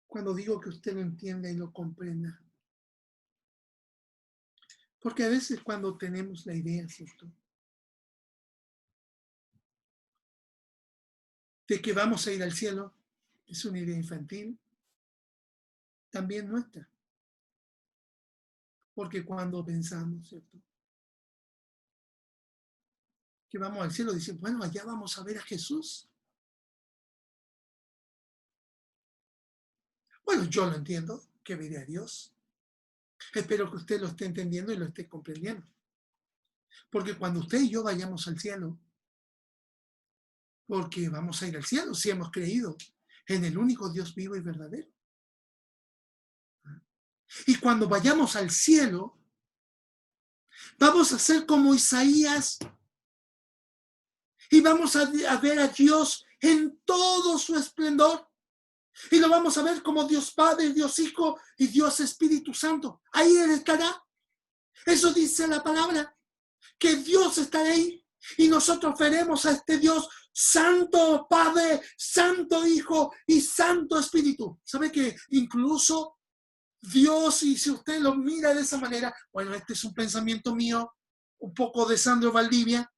cuando digo que usted lo entienda y lo comprenda, porque a veces cuando tenemos la idea, ¿cierto?, de que vamos a ir al cielo, es una idea infantil, también nuestra. Porque cuando pensamos, ¿cierto?, que vamos al cielo, dicen, bueno, allá vamos a ver a Jesús. Bueno, yo lo entiendo, que veré a Dios. Espero que usted lo esté entendiendo y lo esté comprendiendo. Porque cuando usted y yo vayamos al cielo, porque vamos a ir al cielo si hemos creído en el único Dios vivo y verdadero. Y cuando vayamos al cielo, vamos a ser como Isaías y vamos a ver a Dios en todo su esplendor. Y lo vamos a ver como Dios Padre, Dios Hijo y Dios Espíritu Santo. Ahí Él estará. Eso dice la palabra, que Dios estará ahí. Y nosotros veremos a este Dios Santo Padre, Santo Hijo y Santo Espíritu. ¿Sabe que incluso Dios, y si usted lo mira de esa manera, bueno, este es un pensamiento mío, un poco de Sandro Valdivia,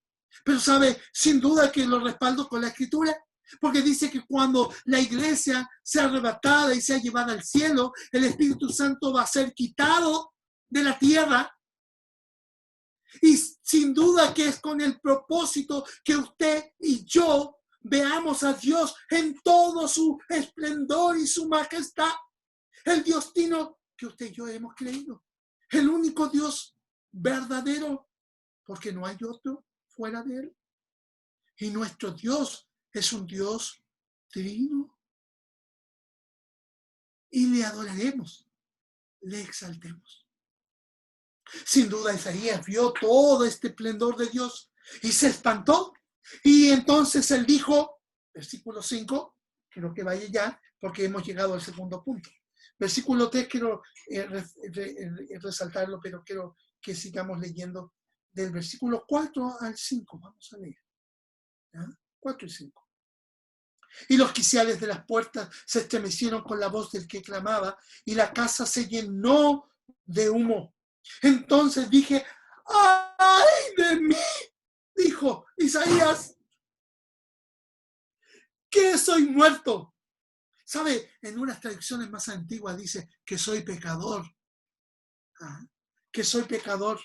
pero sabe, sin duda que lo respaldo con la Escritura, porque dice que cuando la iglesia sea arrebatada y sea llevada al cielo, el Espíritu Santo va a ser quitado de la tierra. Y sin duda que es con el propósito que usted y yo veamos a Dios en todo su esplendor y su majestad. El Dios trino que usted y yo hemos creído. El único Dios verdadero, porque no hay otro fuera de Él. Y nuestro Dios es un Dios trino. Y le adoraremos, le exaltemos. Sin duda Isaías vio todo este esplendor de Dios y se espantó. Y entonces él dijo, versículo 5, quiero que vaya ya porque hemos llegado al segundo punto. Versículo 3 quiero resaltarlo, pero quiero que sigamos leyendo del versículo 4 al 5. Vamos a leer. ¿Ya? 4 y 5. Y los quiciales de las puertas se estremecieron con la voz del que clamaba, y la casa se llenó de humo. Entonces dije, ¡ay de mí! Dijo Isaías, que soy muerto. ¿Sabe? En unas traducciones más antiguas dice que soy pecador. Que soy pecador.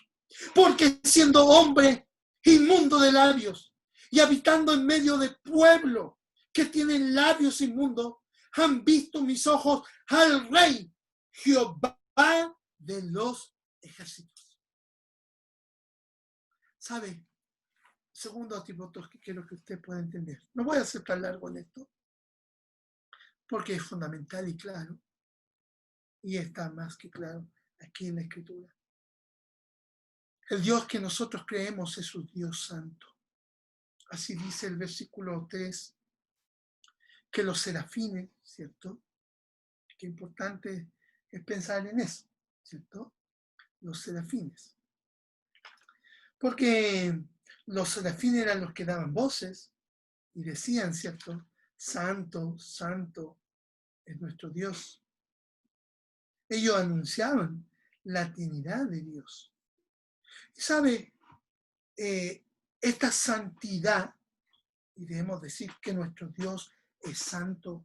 Porque siendo hombre inmundo de labios y habitando en medio de pueblo que tienen labios inmundos, han visto mis ojos al Rey, Jehová de los ejércitos. ¿Sabe? Segundo atributo que quiero que usted pueda entender. No voy a ser tan largo en esto, porque es fundamental y claro, y está más que claro aquí en la Escritura. El Dios que nosotros creemos es un Dios santo. Así dice el versículo 3, que los serafines, ¿cierto? Qué importante es pensar en eso, ¿cierto? Los serafines. Porque los serafines eran los que daban voces y decían, ¿cierto? Santo, santo es nuestro Dios. Ellos anunciaban la Trinidad de Dios. Y sabe, esta santidad, y debemos decir que nuestro Dios es santo.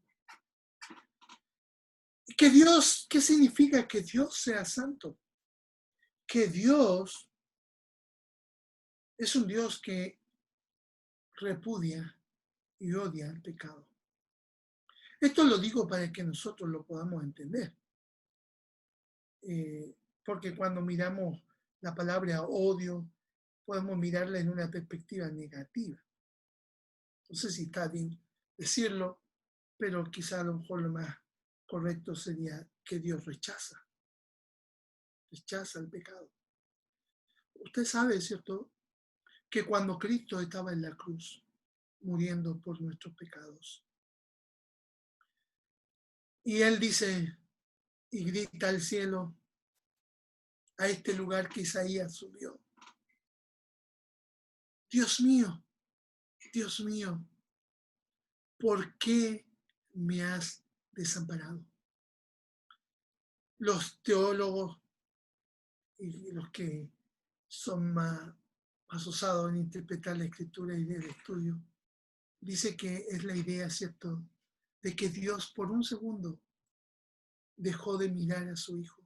Que Dios, ¿qué significa que Dios sea santo? Que Dios es un Dios que repudia y odia el pecado. Esto lo digo para que nosotros lo podamos entender. Porque cuando miramos la palabra odio, podemos mirarla en una perspectiva negativa. No sé si está bien decirlo, pero quizá a lo mejor lo más correcto sería que Dios rechaza el pecado. Usted sabe, ¿cierto?, que cuando Cristo estaba en la cruz, muriendo por nuestros pecados, y Él dice y grita al cielo, a este lugar que Isaías subió: Dios mío, ¿por qué me has desamparado? Los teólogos y los que son más osados en interpretar la escritura y el estudio, dice que es la idea, ¿cierto?, de que Dios por un segundo dejó de mirar a su hijo,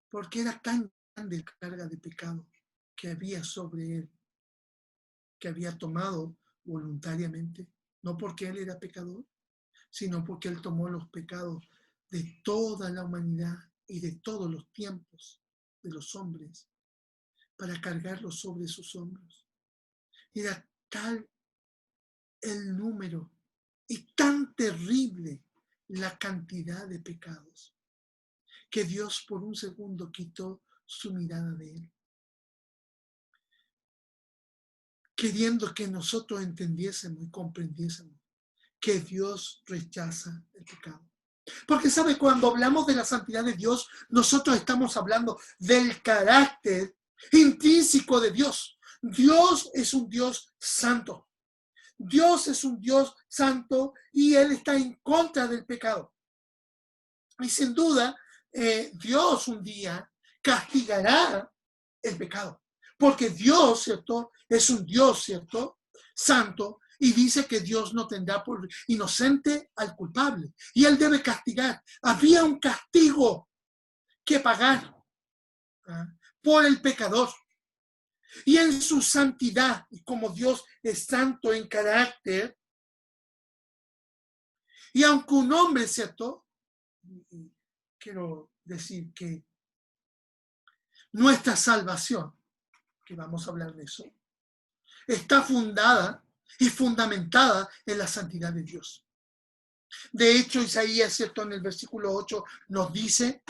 porque era tan grande la carga de pecado que había sobre él, que había tomado voluntariamente, no porque él era pecador, sino porque él tomó los pecados de toda la humanidad y de todos los tiempos de los hombres para cargarlos sobre sus hombros. Era tal el número y tan terrible la cantidad de pecados que Dios por un segundo quitó su mirada de él, queriendo que nosotros entendiésemos y comprendiésemos que Dios rechaza el pecado. Porque sabe, cuando hablamos de la santidad de Dios, nosotros estamos hablando del carácter intrínseco de Dios. Dios es un Dios santo. Dios es un Dios santo y Él está en contra del pecado. Y sin duda, Dios un día castigará el pecado. Porque Dios, ¿cierto?, es un Dios, ¿cierto?, santo, y dice que Dios no tendrá por inocente al culpable. Y Él debe castigar. Había un castigo que pagar, ¿ah?, por el pecador. Y en su santidad, y como Dios es santo en carácter, y aunque un hombre, ¿cierto?, quiero decir que nuestra salvación, que vamos a hablar de eso, está fundada y fundamentada en la santidad de Dios. De hecho, Isaías, ¿cierto?, en el versículo 8 nos dice,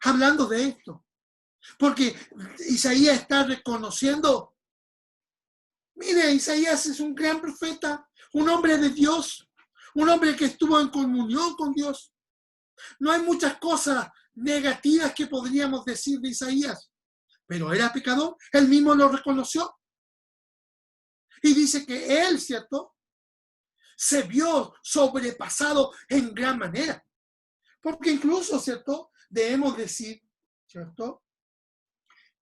hablando de esto, porque Isaías está reconociendo, mire, Isaías es un gran profeta, un hombre de Dios, un hombre que estuvo en comunión con Dios. No hay muchas cosas negativas que podríamos decir de Isaías, pero era pecador, él mismo lo reconoció. Y dice que él, ¿cierto?, se vio sobrepasado en gran manera. Porque incluso, ¿cierto?, debemos decir, ¿cierto?,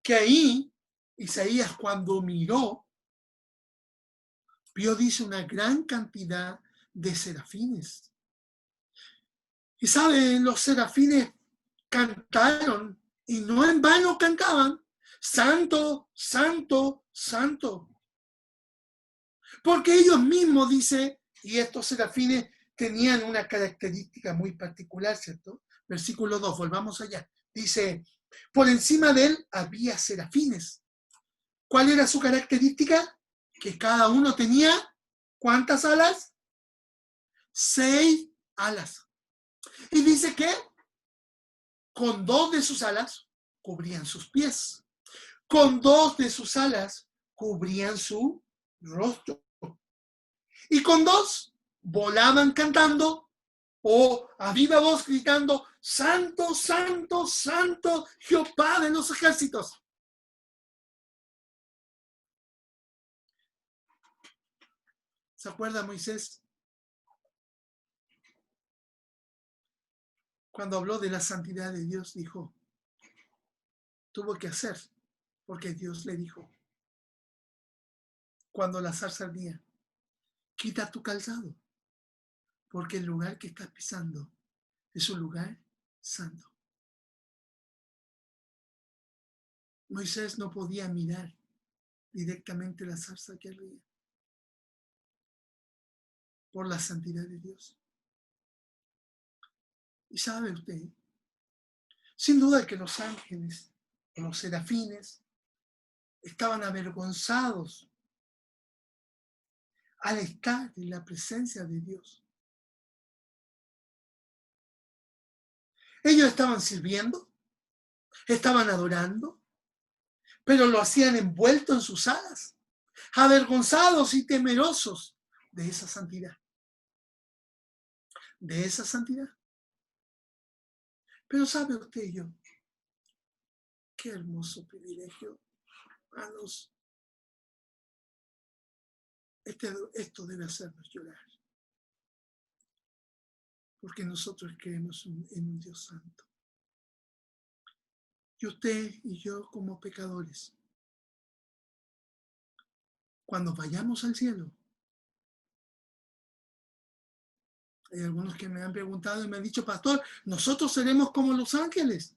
que ahí Isaías cuando miró, vio, dice, una gran cantidad de serafines. Y saben, los serafines cantaron, y no en vano cantaban, santo, santo, santo. Porque ellos mismos, dice, y estos serafines tenían una característica muy particular, ¿cierto? Versículo 2, volvamos allá. Dice, por encima de él había serafines. ¿Cuál era su característica? Que cada uno tenía, ¿cuántas alas? 6 alas. Y dice que con 2 de sus alas cubrían sus pies. Con 2 de sus alas cubrían su rostro. Y con 2 volaban cantando o a viva voz gritando, santo, santo, santo, Jehová de los ejércitos. ¿Se acuerda Moisés? Cuando habló de la santidad de Dios, dijo, tuvo que hacer, porque Dios le dijo, cuando la zarza ardía, quita tu calzado, porque el lugar que estás pisando es un lugar santo. Moisés no podía mirar directamente la zarza que ardía. por la santidad de Dios. Y sabe usted, sin duda que los ángeles, o los serafines, estaban avergonzados al estar en la presencia de Dios. Ellos estaban sirviendo, estaban adorando, pero lo hacían envuelto en sus alas, avergonzados y temerosos de esa santidad. De esa santidad. Pero sabe usted y yo, qué hermoso privilegio, hermanos. Esto debe hacernos llorar. Porque nosotros creemos en un Dios santo. Y usted y yo como pecadores, cuando vayamos al cielo, hay algunos que me han preguntado y me han dicho, pastor, nosotros seremos como los ángeles.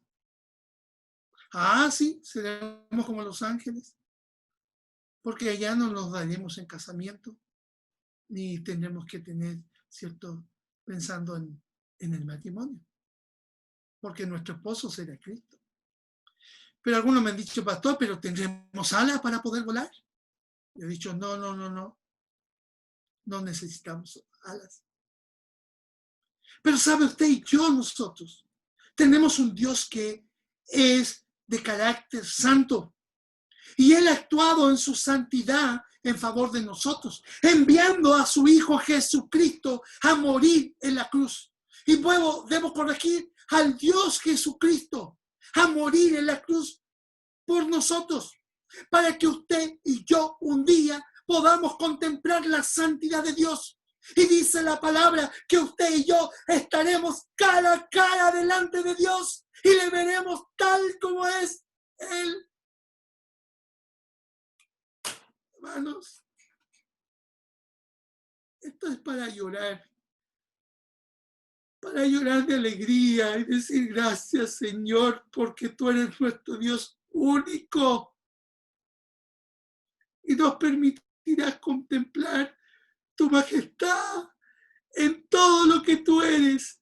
Ah, sí, seremos como los ángeles. Porque allá no nos daremos en casamiento, ni tendremos que tener, ¿cierto?, pensando en el matrimonio. Porque nuestro esposo será Cristo. Pero algunos me han dicho, pastor, pero ¿tendremos alas para poder volar? Yo he dicho, no. No necesitamos alas. Pero sabe usted y yo, nosotros, tenemos un Dios que es de carácter santo. Y Él ha actuado en su santidad en favor de nosotros, enviando a su Hijo Jesucristo a morir en la cruz. Y debo corregir al Dios Jesucristo a morir en la cruz por nosotros, para que usted y yo un día podamos contemplar la santidad de Dios. Y dice la palabra que usted y yo estaremos cara a cara delante de Dios y le veremos tal como es Él. Hermanos, esto es para llorar de alegría y decir gracias, Señor, porque tú eres nuestro Dios único y nos permitirás contemplar tu majestad en todo lo que tú eres.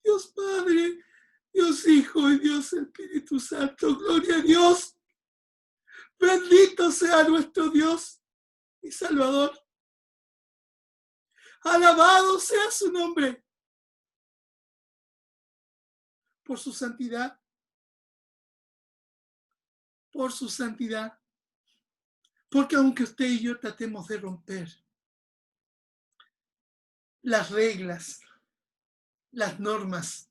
Dios Padre, Dios Hijo y Dios Espíritu Santo. Gloria a Dios. Bendito sea nuestro Dios y Salvador. Alabado sea su nombre por su santidad. Por su santidad. Porque aunque usted y yo tratemos de romper las reglas, las normas,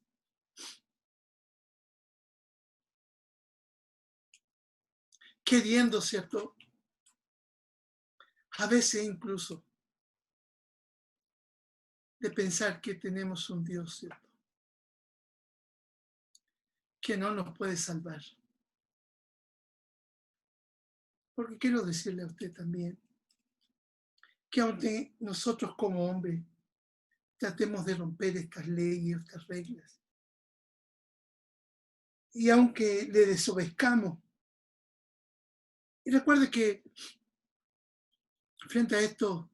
queriendo, ¿cierto?, a veces incluso de pensar que tenemos un Dios, ¿cierto?, que no nos puede salvar. Porque quiero decirle a usted también que aunque nosotros como hombres tratemos de romper estas leyes, estas reglas, y aunque le desobedezcamos, y recuerde que frente a esto,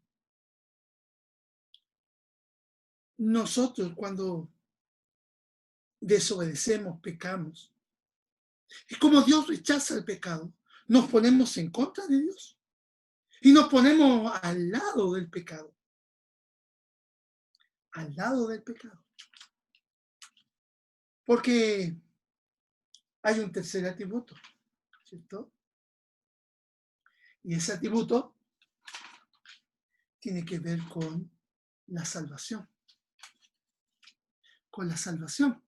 nosotros cuando desobedecemos, pecamos, es como Dios rechaza el pecado, nos ponemos en contra de Dios y nos ponemos al lado del pecado. Al lado del pecado. Porque hay un tercer atributo, ¿cierto? Y ese atributo tiene que ver con la salvación. Con la salvación.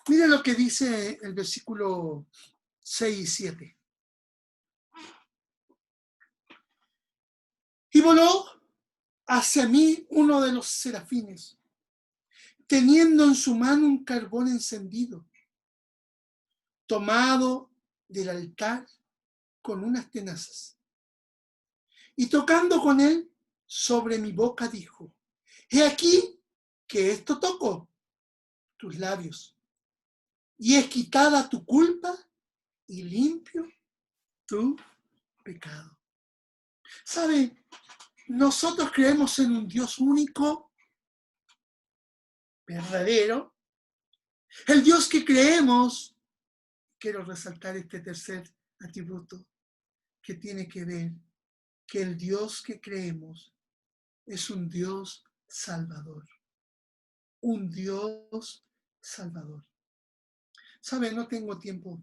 Mira lo que dice el versículo 6 y 7. Y voló hacia mí uno de los serafines, teniendo en su mano un carbón encendido, tomado del altar con unas tenazas. Y tocando con él sobre mi boca dijo, he aquí que esto toco tus labios, y es quitada tu culpa y limpio tu pecado. ¿Sabe? nosotros creemos en un Dios único, verdadero. El Dios que creemos, quiero resaltar este tercer atributo, que tiene que ver que el Dios que creemos es un Dios salvador. Un Dios salvador. ¿Saben? No tengo tiempo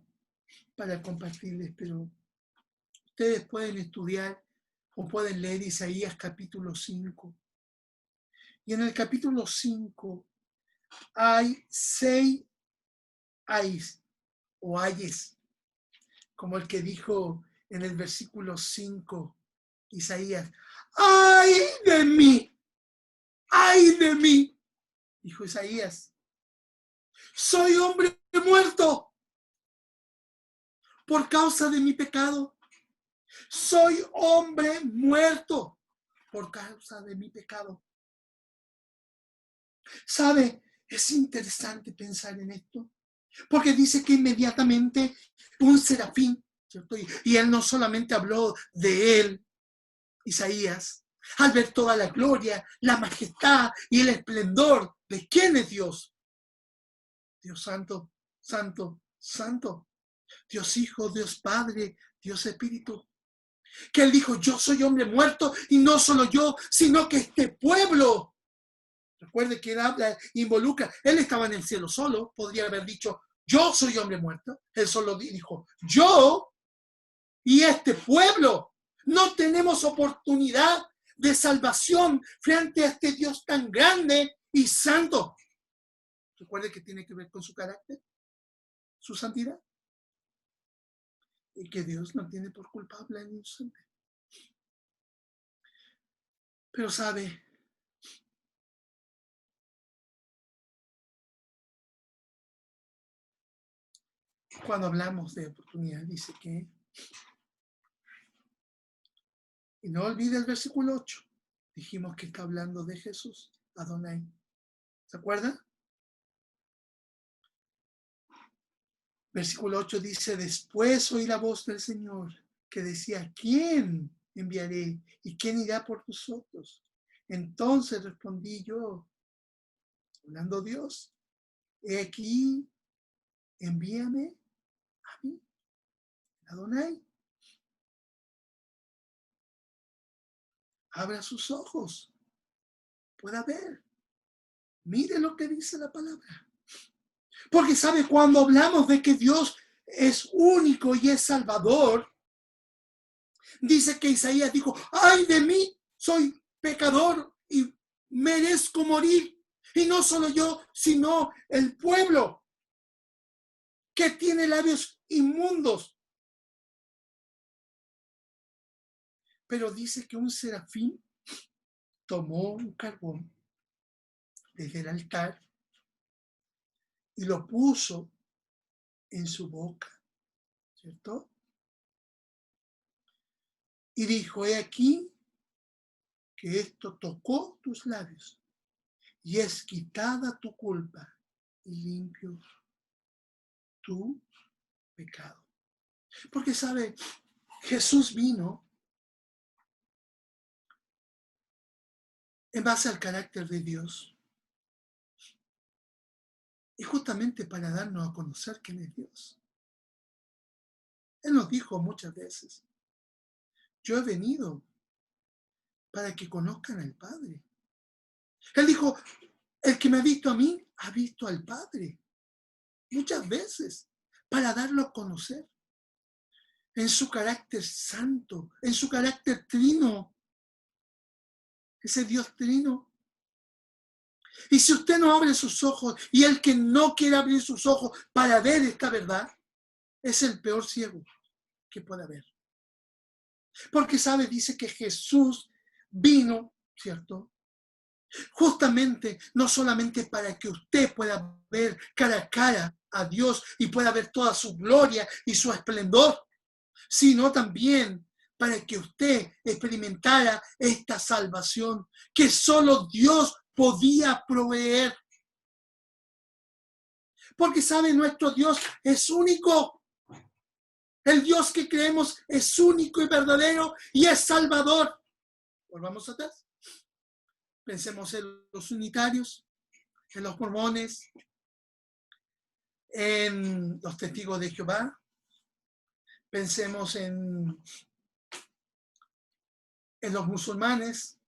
para compartirles, pero ustedes pueden estudiar o pueden leer Isaías capítulo 5. Y en el capítulo 5 hay 6 ayes o ayes, como el que dijo en el versículo 5 Isaías. ¡Ay de mí! ¡Ay de mí! Dijo Isaías. Soy hombre muerto por causa de mi pecado. Soy hombre muerto por causa de mi pecado. ¿Sabe? Es interesante pensar en esto, porque dice que inmediatamente un serafín, ¿cierto? Y él no solamente habló de él, Isaías, al ver toda la gloria, la majestad y el esplendor de quién es Dios. Dios santo, santo, santo. Dios Hijo, Dios Padre, Dios Espíritu. Que él dijo, yo soy hombre muerto, y no solo yo, sino que este pueblo. Recuerde que él habla, involucra, él estaba en el cielo solo, podría haber dicho, yo soy hombre muerto. Él solo dijo, yo y este pueblo no tenemos oportunidad de salvación frente a este Dios tan grande y santo. Recuerde que tiene que ver con su carácter, su santidad, y que Dios no tiene por culpable a ningún inocente. Pero sabe, cuando hablamos de oportunidad, dice que, y no olvide el versículo 8, dijimos que está hablando de Jesús, Adonai. ¿Se acuerdan? Versículo 8 dice, después oí la voz del Señor que decía, ¿quién enviaré y quién irá por nosotros? Entonces respondí yo, hablando Dios, he aquí, envíame a mí, Adonai. Abra sus ojos, pueda ver, mire lo que dice la palabra. Porque sabe, cuando hablamos de que Dios es único y es salvador, dice que Isaías dijo, ay de mí, soy pecador y merezco morir. Y no solo yo, sino el pueblo que tiene labios inmundos. Pero dice que un serafín tomó un carbón desde el altar y lo puso en su boca, ¿cierto? Y dijo, he aquí que esto tocó tus labios y es quitada tu culpa y limpio tu pecado. Porque sabe, Jesús vino en base al carácter de Dios y justamente para darnos a conocer quién es Dios. Él nos dijo muchas veces, yo he venido para que conozcan al Padre. Él dijo, el que me ha visto a mí, ha visto al Padre. Muchas veces, para darlo a conocer. En su carácter santo, en su carácter trino. Ese Dios trino. Y si usted no abre sus ojos, y el que no quiere abrir sus ojos para ver esta verdad, es el peor ciego que puede haber. Porque sabe, dice que Jesús vino, ¿cierto? Justamente, no solamente para que usted pueda ver cara a cara a Dios y pueda ver toda su gloria y su esplendor, sino también para que usted experimentara esta salvación que solo Dios podía proveer. Porque sabe, nuestro Dios es único. El Dios que creemos es único y verdadero y es salvador. Volvamos atrás. Pensemos en los unitarios, en los mormones, en los testigos de Jehová. Pensemos en los musulmanes,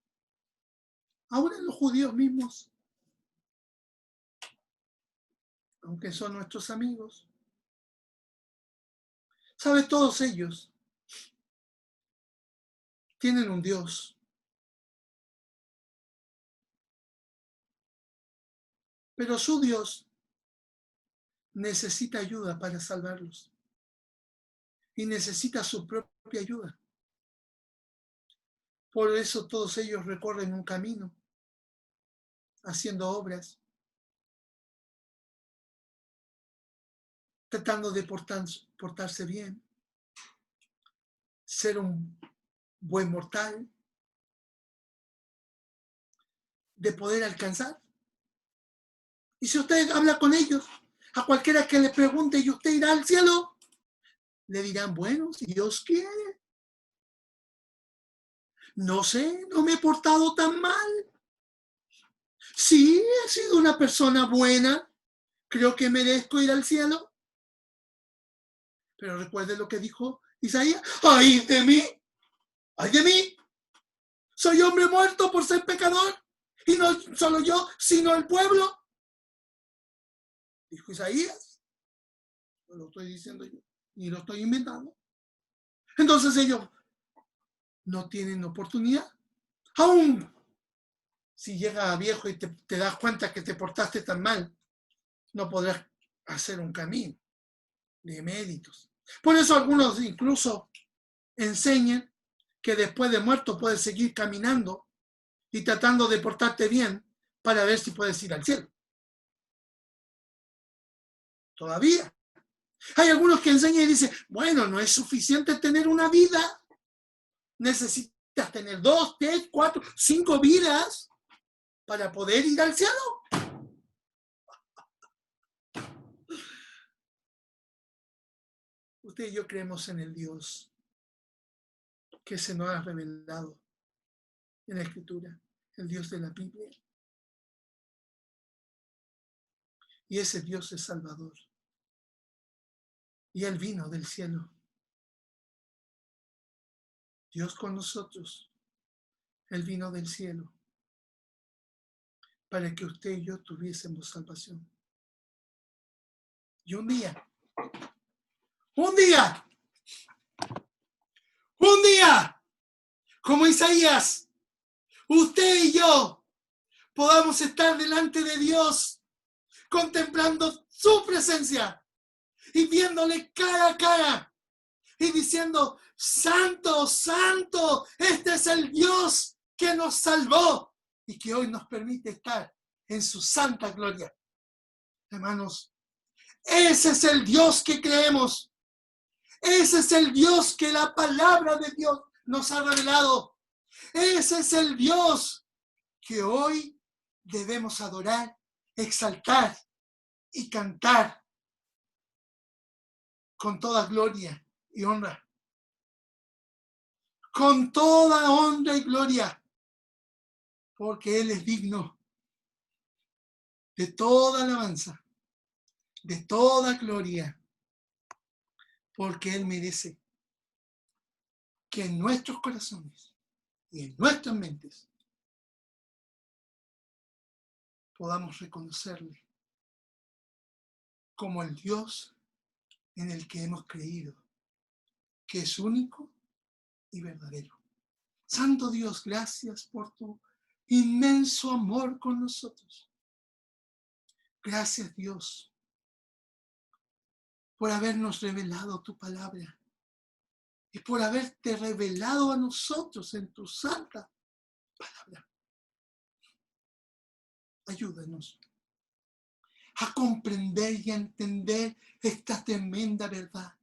ahora en los judíos mismos, aunque son nuestros amigos. ¿Sabe? Todos ellos tienen un Dios. Pero su Dios necesita ayuda para salvarlos. Y necesita su propia ayuda. Por eso todos ellos recorren un camino, haciendo obras, tratando de portarse bien, ser un buen mortal, de poder alcanzar. Y si usted habla con ellos, a cualquiera que le pregunte, ¿y usted irá al cielo? Le dirán, bueno, si Dios quiere. No sé, no me he portado tan mal. Sí, he sido una persona buena. Creo que merezco ir al cielo. Pero recuerde lo que dijo Isaías. ¡Ay de mí! ¡Ay de mí! Soy hombre muerto por ser pecador. Y no solo yo, sino el pueblo. Dijo Isaías. No lo estoy diciendo yo. Ni lo estoy inventando. Entonces ellos no tienen oportunidad. Aún si llega a viejo y te das cuenta que te portaste tan mal, no podrás hacer un camino de méritos. Por eso algunos incluso enseñan que después de muerto puedes seguir caminando y tratando de portarte bien para ver si puedes ir al cielo. Todavía. Hay algunos que enseñan y dicen, bueno, no es suficiente tener una vida. Necesitas tener 2, 3, 4, 5 vidas para poder ir al cielo. Usted y yo creemos en el Dios que se nos ha revelado en la Escritura, el Dios de la Biblia. Y ese Dios es Salvador. Y Él vino del cielo. Dios con nosotros. Él vino del cielo para que usted y yo tuviésemos salvación. Y un día, como Isaías, usted y yo podamos estar delante de Dios, contemplando su presencia y viéndole cara a cara y diciendo, santo, santo, este es el Dios que nos salvó y que hoy nos permite estar en su santa gloria. Hermanos, ese es el Dios que creemos. Ese es el Dios que la palabra de Dios nos ha revelado. Ese es el Dios que hoy debemos adorar, exaltar y cantar con toda gloria y honra. Con toda honra y gloria, porque Él es digno de toda alabanza, de toda gloria, porque Él merece que en nuestros corazones y en nuestras mentes podamos reconocerle como el Dios en el que hemos creído, que es único y verdadero. Santo Dios, gracias por tu inmenso amor con nosotros. Gracias, Dios, por habernos revelado tu palabra y por haberte revelado a nosotros en tu santa palabra. Ayúdanos a comprender y a entender esta tremenda verdad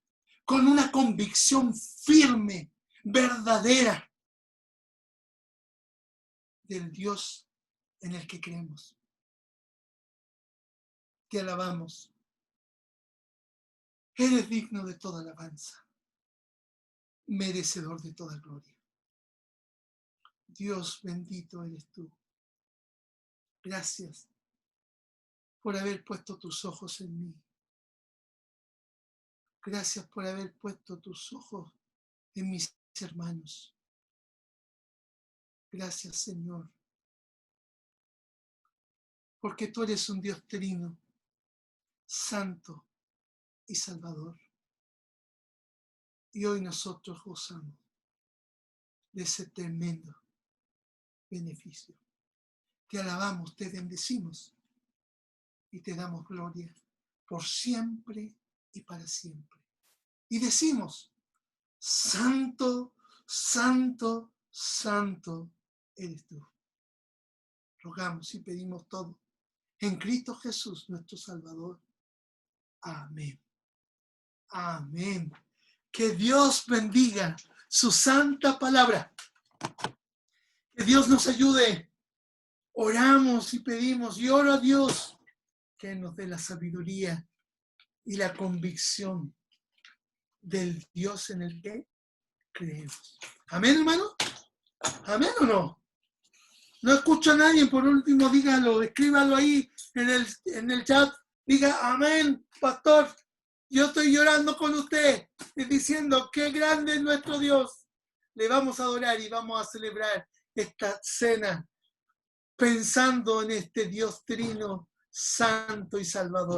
con una convicción firme, verdadera, del Dios en el que creemos. Te alabamos. Eres digno de toda alabanza, merecedor de toda gloria. Dios bendito eres tú. Gracias por haber puesto tus ojos en mí. Gracias por haber puesto tus ojos en mis hermanos. Gracias, Señor, porque tú eres un Dios trino, santo y salvador. Y hoy nosotros gozamos de ese tremendo beneficio. Te alabamos, te bendecimos y te damos gloria por siempre y para siempre. Y decimos, santo, santo, santo eres tú. Rogamos y pedimos todo en Cristo Jesús, nuestro Salvador. Amén. Amén. Que Dios bendiga su santa palabra. Que Dios nos ayude. Oramos y pedimos, y oro a Dios que nos dé la sabiduría y la convicción del Dios en el que creemos. Amén, hermano. Amén o no. No escucho a nadie, por último dígalo, escríbalo ahí en el chat. Diga, amén, pastor. Yo estoy llorando con usted y diciendo, qué grande es nuestro Dios. Le vamos a adorar y vamos a celebrar esta cena pensando en este Dios trino, santo y salvador.